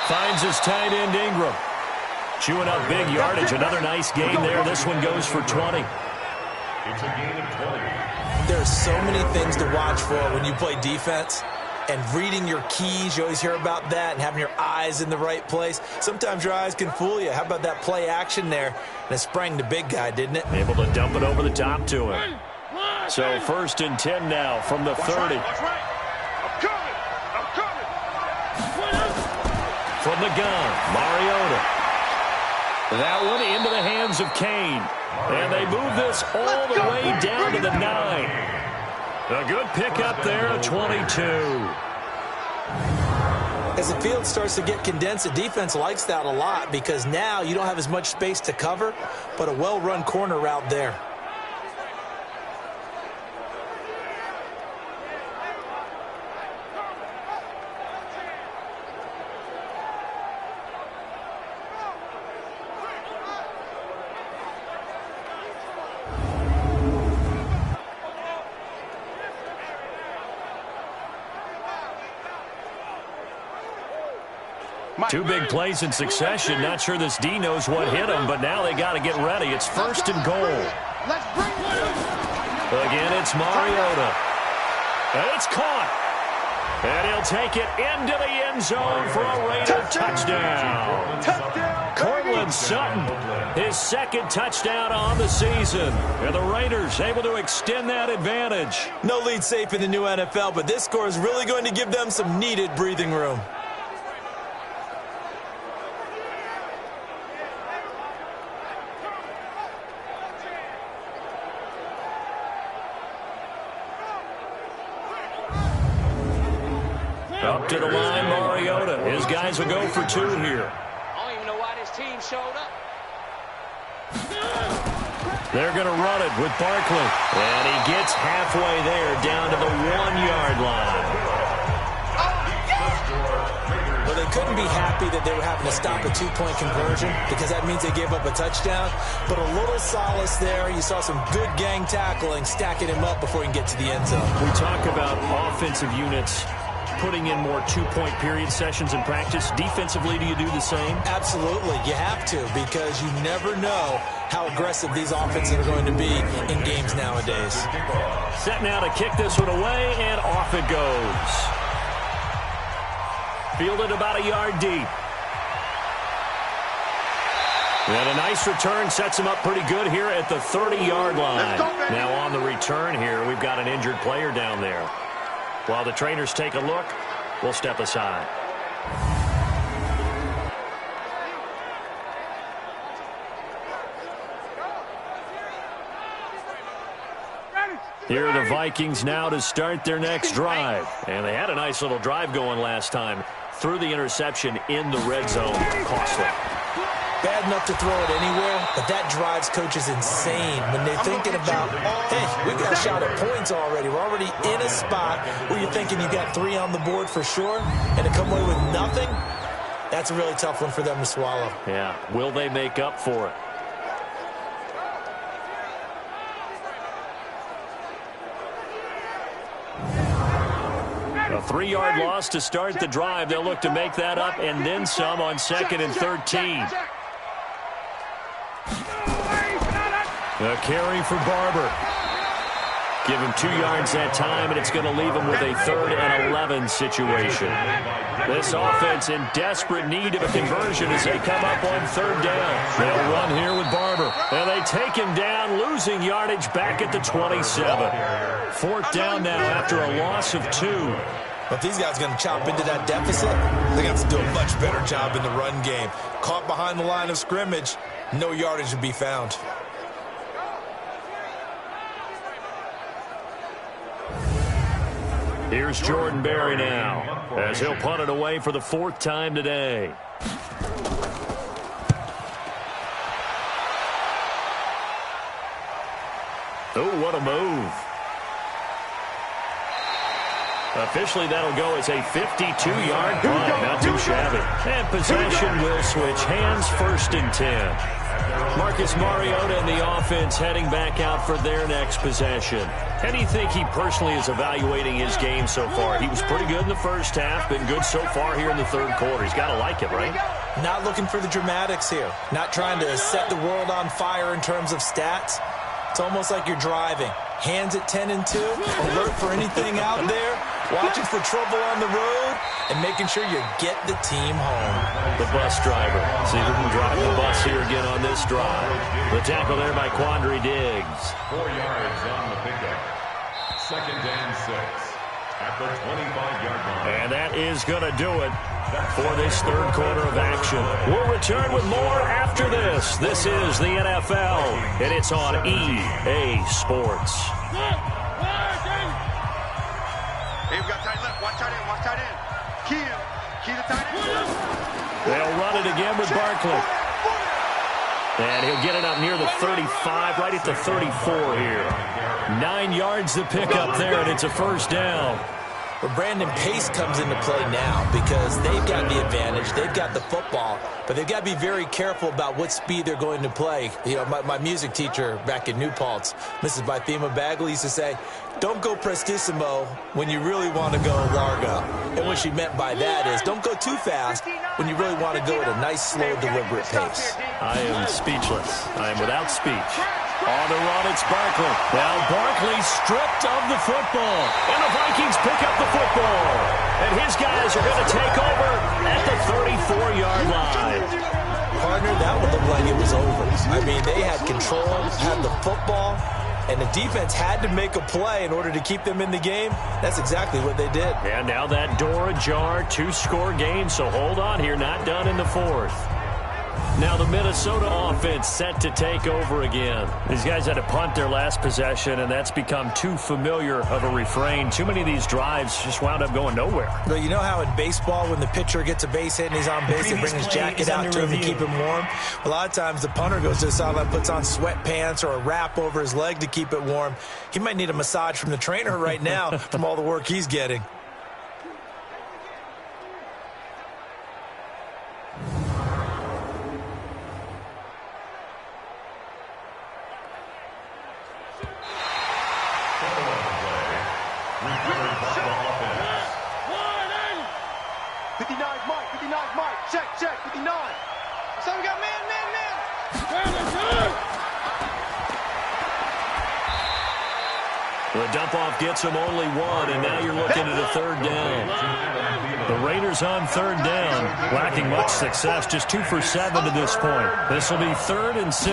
Speaker 1: Finds his tight end Ingram. Chewing up big yardage. Another nice gain there. This one goes for 20.
Speaker 5: It's a gain of 20.
Speaker 2: There's so many things to watch for when you play defense. And reading your keys, you always hear about that, and having your eyes in the right place. Sometimes your eyes can fool you. How about that play action there? And it sprang the big guy, didn't it?
Speaker 1: Able to dump it over the top to him. So 1st and 10 now from the 30.
Speaker 3: I'm coming.
Speaker 1: From the gun, Mariota. That one into the hands of Kane. And they move this all the way down to the 9. A good pickup there at 22.
Speaker 2: As the field starts to get condensed, the defense likes that a lot because now you don't have as much space to cover, but a well-run corner route there.
Speaker 1: Two big plays in succession. Not sure this D knows what hit him, but now they got to get ready. It's 1st and goal. Again, it's Mariota. And it's caught. And he'll take it into the end zone for a Raider touchdown. Cortland Sutton, his 2nd touchdown on the season. And the Raiders able to extend that advantage.
Speaker 2: No lead safe in the new NFL, but this score is really going to give them some needed breathing room.
Speaker 1: Up to the line, Mariota. His guys will go for 2 here.
Speaker 7: I don't even know why this team showed up.
Speaker 1: They're going to run it with Barkley. And he gets halfway there down to the 1-yard line.
Speaker 2: Well, they couldn't be happy that they were having to stop a 2-point conversion because that means they gave up a touchdown. But a little solace there. You saw some good gang tackling, stacking him up before he can get to the end zone.
Speaker 1: We talk about offensive units putting in more 2-point period sessions in practice. Defensively, do you do the same?
Speaker 2: Absolutely. You have to, because you never know how aggressive these offenses are going to be in games nowadays.
Speaker 1: Set now to kick this one away, and off it goes. Fielded about a yard deep. And a nice return sets him up pretty good here at the 30-yard line. Now on the return here, we've got an injured player down there. While the trainers take a look, we'll step aside. Here are the Vikings now to start their next drive. And they had a nice little drive going last time. Threw the interception in the red zone. Costly.
Speaker 2: Bad enough to throw it anywhere, but that drives coaches insane when they're thinking about, hey, we got a shot at points already. We're already in a spot where you're thinking you got 3 on the board for sure, and to come away with nothing, that's a really tough one for them to swallow.
Speaker 1: Yeah, will they make up for it? A 3-yard loss to start the drive. They'll look to make that up and then some on 2nd and 13. A carry for Barber. Give him 2 yards that time, and it's going to leave him with a 3rd and 11 situation. This offense in desperate need of a conversion as they come up on 3rd down. They'll run here with Barber. And they take him down, losing yardage back at the 27. 4th down now after a loss of 2.
Speaker 2: But these guys are going to chop into that deficit. They got to do a much better job in the run game. Caught behind the line of scrimmage, no yardage to be found.
Speaker 1: Here's Jordan Berry now, as he'll punt it away for the 4th time today. Oh, what a move. Officially, that'll go as a 52-yard punt. Not too shabby. And possession will switch hands, 1st and 10. Marcus Mariota and the offense heading back out for their next possession. How do you think he personally is evaluating his game so far? He was pretty good in the first half, been good so far here in the 3rd quarter. He's got to like it, right?
Speaker 2: Not looking for the dramatics here. Not trying to set the world on fire in terms of stats. It's almost like you're driving. Hands at 10 and 2, alert for anything out there, watching for trouble on the road, and making sure you get the team home.
Speaker 1: The bus driver. See who can drive the bus here again on this drive. The tackle there by Quandre Diggs.
Speaker 5: 4 yards on the pickup. 2nd and 6 at the 25-yard line.
Speaker 1: And that is going to do it for this 3rd quarter of action. We'll return with more after this. This is the NFL, and it's on EA Sports.
Speaker 3: Hey, we got tight left. Watch tight end. Watch tight end. Key him. Key the tight end.
Speaker 1: They'll run it again with Barkley. And he'll get it up near the 35, right at the 34 here. 9 yards to pick up there, and it's a 1st down.
Speaker 2: But Brandon, pace comes into play now because they've got the advantage. They've got the football, but they've got to be very careful about what speed they're going to play. You know, my music teacher back in New Paltz, Mrs. Bythema Bagley, used to say, don't go prestissimo when you really want to go largo. And what she meant by that is don't go too fast when you really want to go at a nice, slow, deliberate pace.
Speaker 1: I am speechless. I am without speech. On the run, it's Barkley. Now Barkley stripped of the football. And the Vikings pick up the football. And his guys are going to take over at the 34-yard line.
Speaker 2: Partner, that would look like it was over. I mean, they had control, had the football, and the defense had to make a play in order to keep them in the game. That's exactly what they did.
Speaker 1: And now that door ajar, 2-score game, so hold on here, not done in the 4th. Now the Minnesota offense set to take over again. These guys had to punt their last possession, and that's become too familiar of a refrain. Too many of these drives just wound up going nowhere.
Speaker 2: Well, you know how in baseball when the pitcher gets a base hit and he's on base, they bring his jacket out to him to keep him warm? A lot of times the punter goes to the sideline, puts on sweatpants or a wrap over his leg to keep it warm. He might need a massage from the trainer right now from all the work he's getting.
Speaker 3: Check, 59. So we got man.
Speaker 1: The dump-off gets him only one, and now you're looking at a third down. The Raiders on third down, lacking much success, just 2 for 7 to this point. This will be 3rd and 6.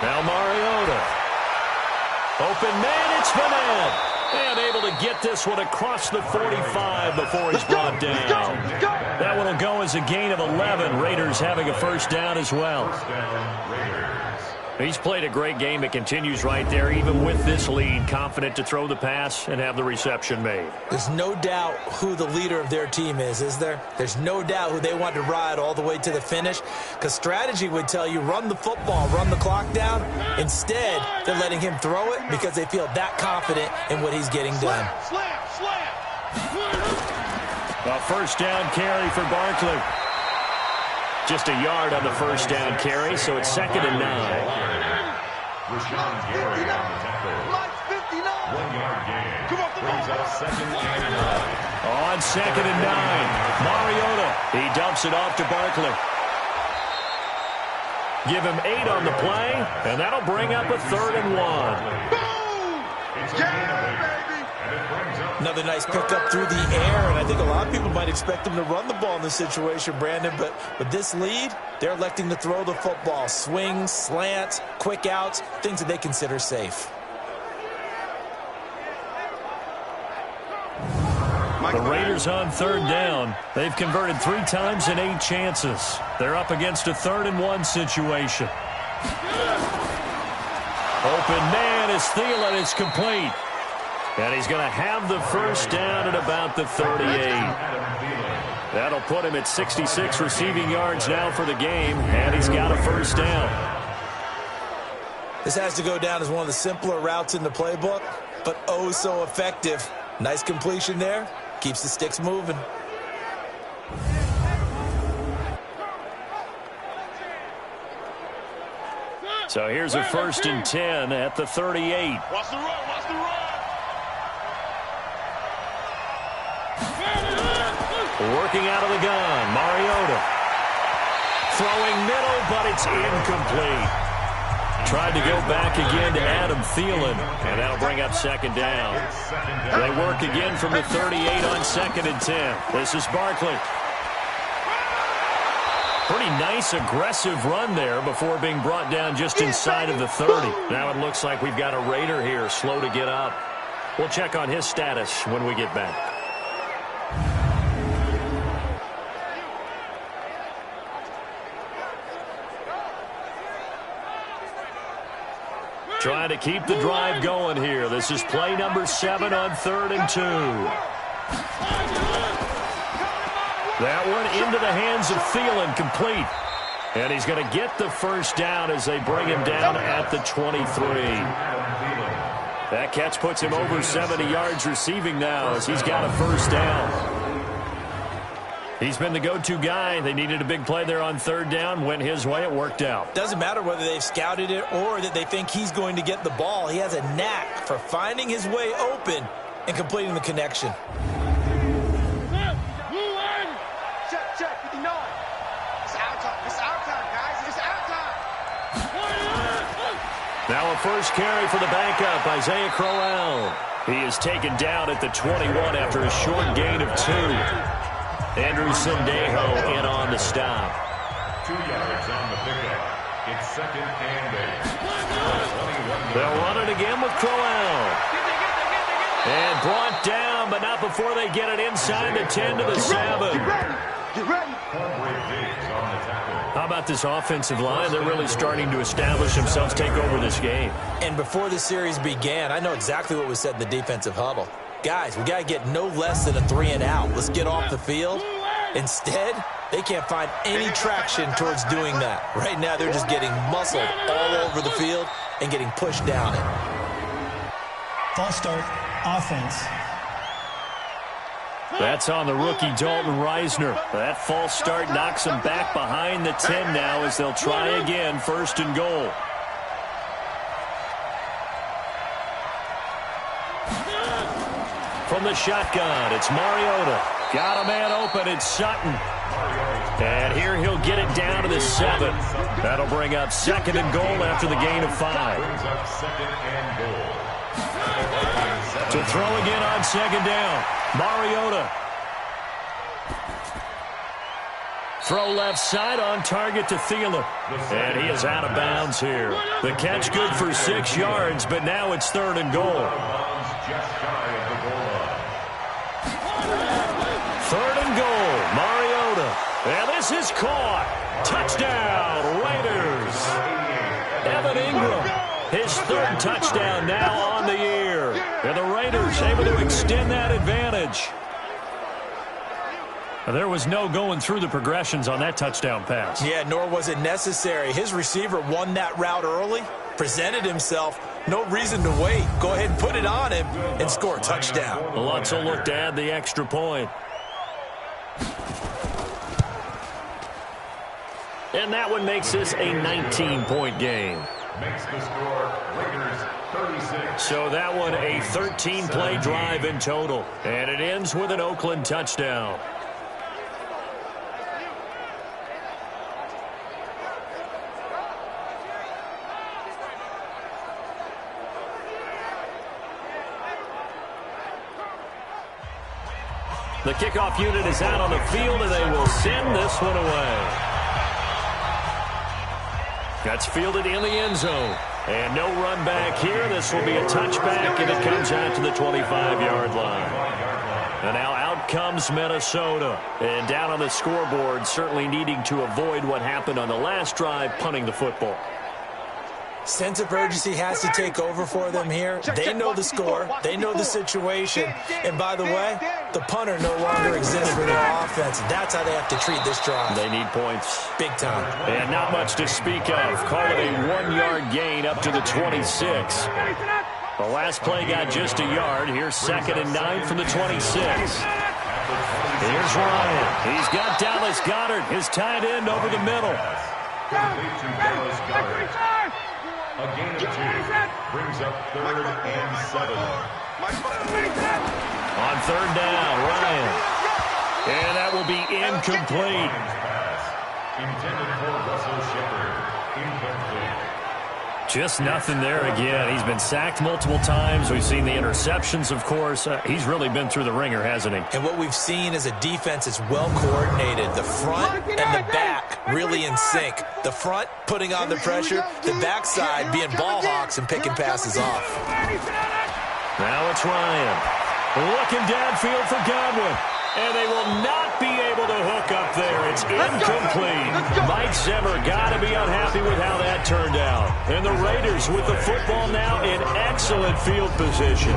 Speaker 1: Now Mariota. Open man, it's Vanette. And able to get this one across the 45 before he's brought down. That one will go as a gain of 11. Raiders having a first down as well. He's played a great game. It continues right there, even with this lead, confident to throw the pass and have the reception made.
Speaker 2: There's no doubt who the leader of their team is there? There's no doubt who they want to ride all the way to the finish, because strategy would tell you run the football, run the clock down. Instead, they're letting him throw it because they feel that confident in what he's getting done.
Speaker 3: Slam.
Speaker 1: A first down carry for Barkley. Just a yard on the first down carry, so it's 2nd and 9.
Speaker 5: Rashawn Gary on the tackle. 1 yard gain. Brings up 2nd and 9.
Speaker 1: On 2nd and 9, Mariota. He dumps it off to Barkley. Give him 8 on the play, and that'll bring up a 3rd and 1.
Speaker 5: It's a gain of 8. And it brings up
Speaker 2: Another nice pickup through the air, and I think a lot of people might expect them to run the ball in this situation, Brandon, but with this lead, they're electing to throw the football. Swings, slants, quick outs, things that they consider safe.
Speaker 1: The Raiders on third down. They've converted 3 times in 8 chances. They're up against a 3rd and 1 situation. Open man is Thielen. It's complete. And he's going to have the first down at about the 38. That'll put him at 66 receiving yards now for the game, and he's got a first down.
Speaker 2: This has to go down as one of the simpler routes in the playbook, but oh so effective. Nice completion there. Keeps the sticks moving.
Speaker 1: So here's a 1st and 10 at the 38.
Speaker 3: Watch the run.
Speaker 1: Working out of the gun, Mariota. Throwing middle, but it's incomplete. Tried to go back again to Adam Thielen, and that'll bring up 2nd down. They work again from the 38 on 2nd and 10. This is Barkley. Pretty nice, aggressive run there before being brought down just inside of the 30. Now it looks like we've got a Raider here, slow to get up. We'll check on his status when we get back. Trying to keep the drive going here. This is play number 7 on 3rd and 2. That one into the hands of Thielen, complete. And he's going to get the first down as they bring him down at the 23. That catch puts him over 70 yards receiving now as he's got a first down. He's been the go-to guy. They needed a big play there on 3rd down. Went his way. It worked out.
Speaker 2: Doesn't matter whether they've scouted it or that they think he's going to get the ball. He has a knack for finding his way open and completing the connection.
Speaker 3: Check, 59. It's our time, guys. It's our time.
Speaker 1: Now a first carry for the backup, Isaiah Crowell. He is taken down at the 21 after a short gain of 2. Andrew Sendejo in on the stop.
Speaker 5: 2 yards on the pickup. It's 2nd and 8.
Speaker 1: They'll run it again with Crowell. And brought down, but not before they get it inside the 10 to the 7.
Speaker 3: Get ready.
Speaker 1: How about this offensive line? They're really starting to establish themselves, take over this game.
Speaker 2: And before the series began, I know exactly what was said in the defensive huddle. Guys, we got to get no less than a 3-and-out. Let's get off the field. Instead, they can't find any traction towards doing that. Right now, they're just getting muscled all over the field and getting pushed down it.
Speaker 4: False start, offense.
Speaker 1: That's on the rookie, Dalton Reisner. That false start knocks him back behind the 10 now as they'll try again, 1st and goal. From the shotgun, it's Mariota. Got a man open, it's Sutton. And here he'll get it down to the 7. That'll bring up 2nd and goal after the gain of 5. To throw again on 2nd down. Mariota. Throw left side on target to Thielen. And he is out of bounds here. The catch good for 6 yards, but now it's 3rd and goal. 3rd and goal. Mariota. And this is caught. Touchdown, Raiders. Evan Ingram. His 3rd touchdown now on the year. And the Raiders able to extend that advantage. There was no going through the progressions on that touchdown pass.
Speaker 2: Yeah, nor was it necessary. His receiver won that route early, presented himself. No reason to wait. Go ahead and put it on him and score a touchdown.
Speaker 1: Lutz will look to add the extra point. And that one makes this a 19-point game.
Speaker 5: Makes the score Raiders 36.
Speaker 1: So that one a 13-play drive in total. And it ends with an Oakland touchdown. The kickoff unit is out on the field, and they will send this one away. That's fielded in the end zone. And no run back here. This will be a touchback, and it comes out to the 25-yard line. And now out comes Minnesota. And down on the scoreboard, certainly needing to avoid what happened on the last drive, punting the football.
Speaker 2: Sense of urgency has to take over for them here. They know the score. They know the situation. And by the way, the punter no longer exists for their offense. That's how they have to treat this drive.
Speaker 1: They need points.
Speaker 2: Big time.
Speaker 1: And not much to speak of. Call it a 1-yard gain up to the 26. The last play got just a yard. Here's 2nd and 9 from the 26. Here's Ryan. He's got Dallas Goedert, his tight end, over the middle.
Speaker 5: A gain of 2 brings up 3rd and 7.
Speaker 1: On 3rd down, Ryan. And that will be incomplete.
Speaker 5: Intended for Russell Shepard. Incomplete.
Speaker 1: Just nothing there again. He's been sacked multiple times. We've seen the interceptions, of course. He's really been through the ringer, hasn't he?
Speaker 2: And what we've seen is a defense that's well coordinated. The front and the back really in sync. The front putting on the pressure, the backside being ball hawks and picking passes off.
Speaker 1: Now it's Ryan. Looking downfield for Godwin. And they will not be able to hook up there. It's incomplete. Mike Zimmer got to be unhappy with how that turned out. And the Raiders with the football now in excellent field position.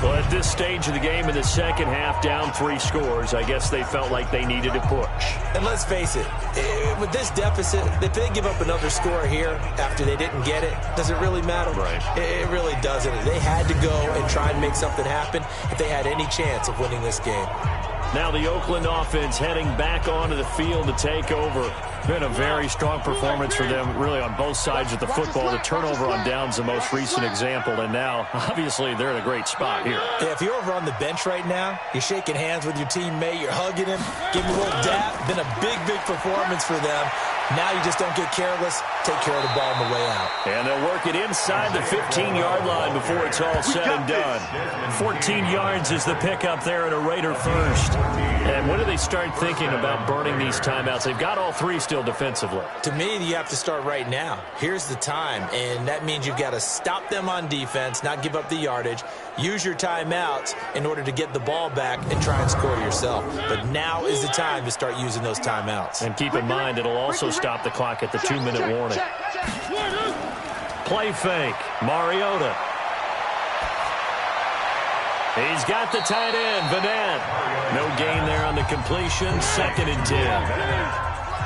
Speaker 1: Well, at this stage of the game in the second half, down 3 scores, I guess they felt like they needed to push.
Speaker 2: And let's face it, with this deficit, if they give up another score here after they didn't get it, does it really matter?
Speaker 1: Right.
Speaker 2: It really doesn't. They had to go and try and make something happen if they had any chance of winning this game.
Speaker 1: Now the Oakland offense heading back onto the field to take over. Been a very strong performance for them, really, on both sides of the football. The turnover on downs the most recent example, and now, obviously, they're in a great spot here.
Speaker 2: Yeah, if you're over on the bench right now, you're shaking hands with your teammate, you're hugging him, giving him a little dap. Been a big, big performance for them. Now you just don't get careless. take care of the ball on the way out.
Speaker 1: And they'll work it inside the 15-yard line before it's all said and done. 14 yards is the pickup there at a Raider first. And when do they start thinking about burning these timeouts? They've got all three still defensively.
Speaker 2: To me, you have to start right now. Here's the time, and that means you've got to stop them on defense, not give up the yardage, use your timeouts in order to get the ball back and try and score yourself. But now is the time to start using those timeouts.
Speaker 1: And keep in mind, it'll also stop the clock at the 2-minute warning. Play fake. Mariota. He's got the tight end, Vanette. No gain there on the completion. 2nd and 10.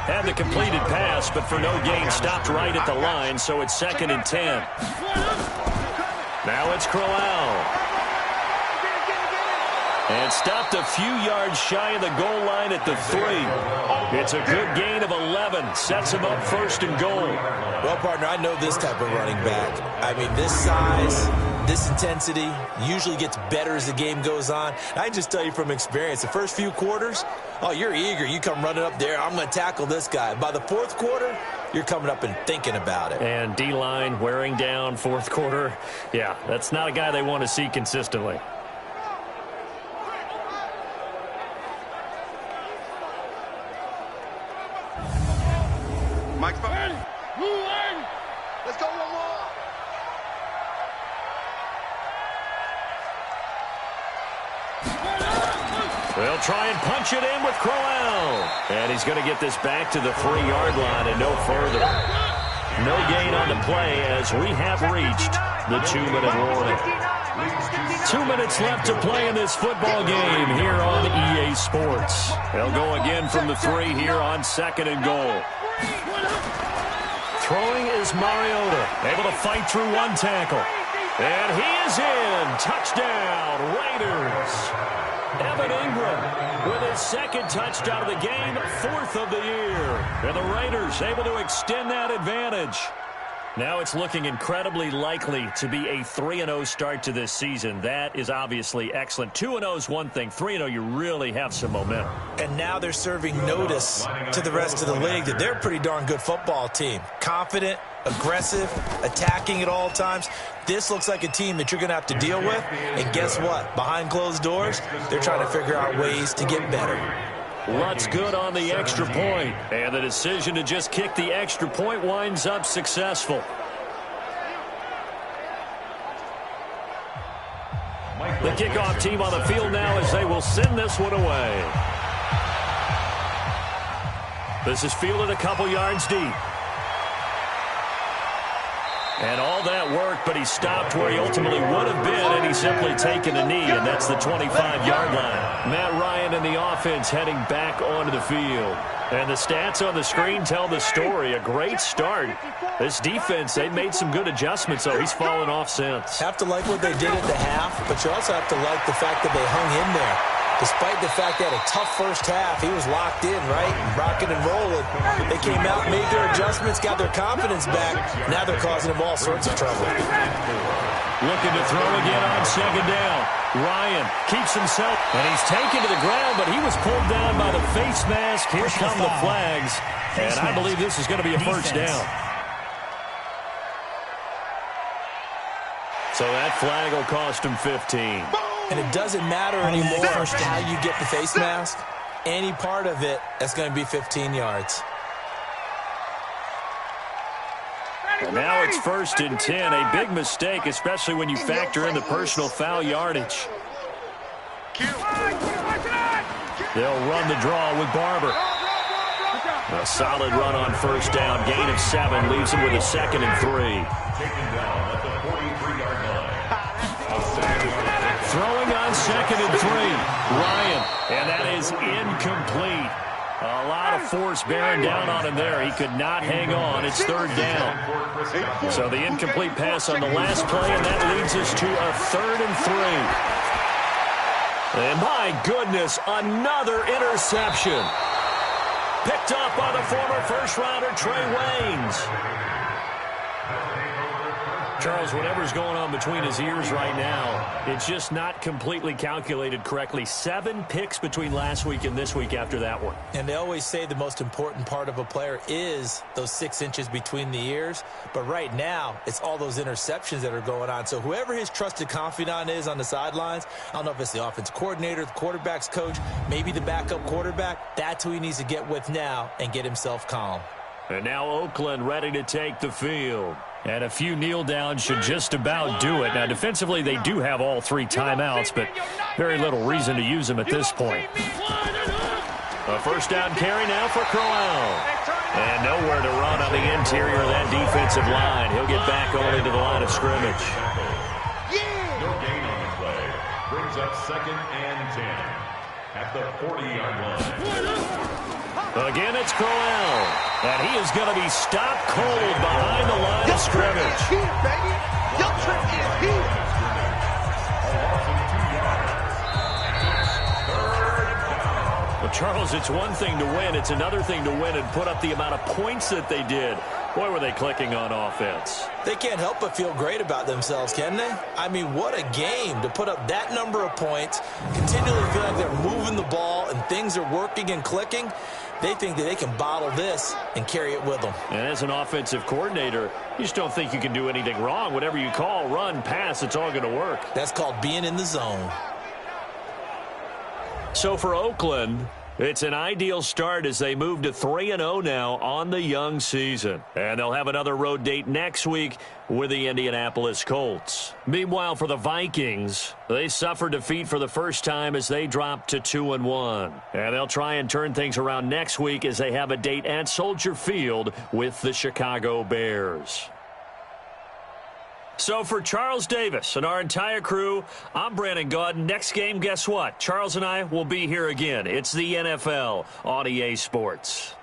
Speaker 1: Had the completed pass, but for no gain, stopped right at the line, so it's 2nd and 10. Now it's Crowell. And stopped a few yards shy of the goal line at the 3. It's a good gain of 11. Sets him up 1st and goal.
Speaker 2: Well, partner, I know this type of running back. I mean, this size, this intensity usually gets better as the game goes on. I just tell you from experience, the first few quarters, oh, you're eager. You come running up there, I'm going to tackle this guy. By the 4th quarter, you're coming up and thinking about it.
Speaker 1: And D-line wearing down 4th quarter. Yeah, that's not a guy they want to see consistently.
Speaker 3: Mike's behind. Let's go one more.
Speaker 1: They'll try and punch it in with Crowell. And he's going to get this back to the 3-yard line and no further. No gain on the play as we have reached the 2-minute warning. 2 minutes left to play in this football game here on EA Sports. They'll go again from the 3 here on 2nd and goal. Throwing is Mariota, able to fight through one tackle. And he is in. Touchdown, Raiders. Evan Ingram with his 2nd touchdown of the game, 4th of the year. And the Raiders able to extend that advantage. Now it's looking incredibly likely to be a 3-0 start to this season. That is obviously excellent. 2-0 is one thing. 3-0, you really have some momentum.
Speaker 2: And now they're serving notice to the rest of the league that they're a pretty darn good football team. Confident, aggressive, attacking at all times. This looks like a team that you're going to have to deal with. And guess what? Behind closed doors, they're trying to figure out ways to get better.
Speaker 1: Lutz good on the extra point. And the decision to just kick the extra point winds up successful. The kickoff team on the field now as they will send this one away. This is fielded a couple yards deep. And all that worked, but he stopped where he ultimately would have been, and he's simply taken a knee, and that's the 25-yard line. Matt Ryan and the offense heading back onto the field. And the stats on the screen tell the story. A great start. This defense, they've made some good adjustments, so he's fallen off since.
Speaker 2: Have to like what they did at the half, but you also have to like the fact that they hung in there. Despite the fact they had a tough first half, he was locked in, right? Rocking and rolling. They came out, made their adjustments, got their confidence back. Now they're causing them all sorts of trouble.
Speaker 1: Looking to throw again on 2nd down. Ryan keeps himself, and he's taken to the ground, but he was pulled down by the face mask. Here come the flags, and I believe this is going to be a first down. So that flag will cost him 15.
Speaker 2: And it doesn't matter anymore how you get the face mask. Any part of it, that's going to be 15 yards.
Speaker 1: And now it's 1st and 10. A big mistake, especially when you factor in the personal foul yardage. They'll run the draw with Barber. A solid run on 1st down. Gain of 7 leaves him with a 2nd and 3.
Speaker 5: Taken down at the 43-yard line.
Speaker 1: Throwing on 2nd and 3. Ryan, and that is incomplete. A lot of force bearing down on him there. He could not hang on. It's 3rd down. So the incomplete pass on the last play, and that leads us to a 3rd and 3. And my goodness, another interception. Picked up by the former first-rounder Trey Waynes. Charles, whatever's going on between his ears right now, it's just not completely calculated correctly. 7 picks between last week and this week after that one.
Speaker 2: And they always say the most important part of a player is those 6 inches between the ears. But right now, it's all those interceptions that are going on. So whoever his trusted confidant is on the sidelines, I don't know if it's the offense coordinator, the quarterback's coach, maybe the backup quarterback, that's who he needs to get with now and get himself calm.
Speaker 1: And now Oakland ready to take the field. And a few kneel downs should just about do it. Now, defensively, they do have all 3 timeouts, but very little reason to use them at this point. A first down carry now for Crowell. And nowhere to run on the interior of that defensive line. He'll get back only to the line of scrimmage.
Speaker 5: No gain on the play. Brings up 2nd and 10 at the 40-yard line.
Speaker 1: Again, it's Crowell. And he is going to be stopped cold behind the line of scrimmage.
Speaker 3: Your trip is here.
Speaker 1: Well, Charles, it's one thing to win. It's another thing to win and put up the amount of points that they did. Boy, were they clicking on offense.
Speaker 2: They can't help but feel great about themselves, can they? I mean, what a game to put up that number of points, continually feel like they're moving the ball and things are working and clicking. They think that they can bottle this and carry it with them.
Speaker 1: And as an offensive coordinator, you just don't think you can do anything wrong. Whatever you call, run, pass, it's all going to work.
Speaker 2: That's called being in the zone.
Speaker 1: So for Oakland, it's an ideal start as they move to 3-0 now on the young season. And they'll have another road date next week with the Indianapolis Colts. Meanwhile, for the Vikings, they suffered defeat for the first time as they dropped to 2-1. And they'll try and turn things around next week as they have a date at Soldier Field with the Chicago Bears. So for Charles Davis and our entire crew, I'm Brandon Gaudin. Next game, guess what? Charles and I will be here again. It's the NFL on EA Sports.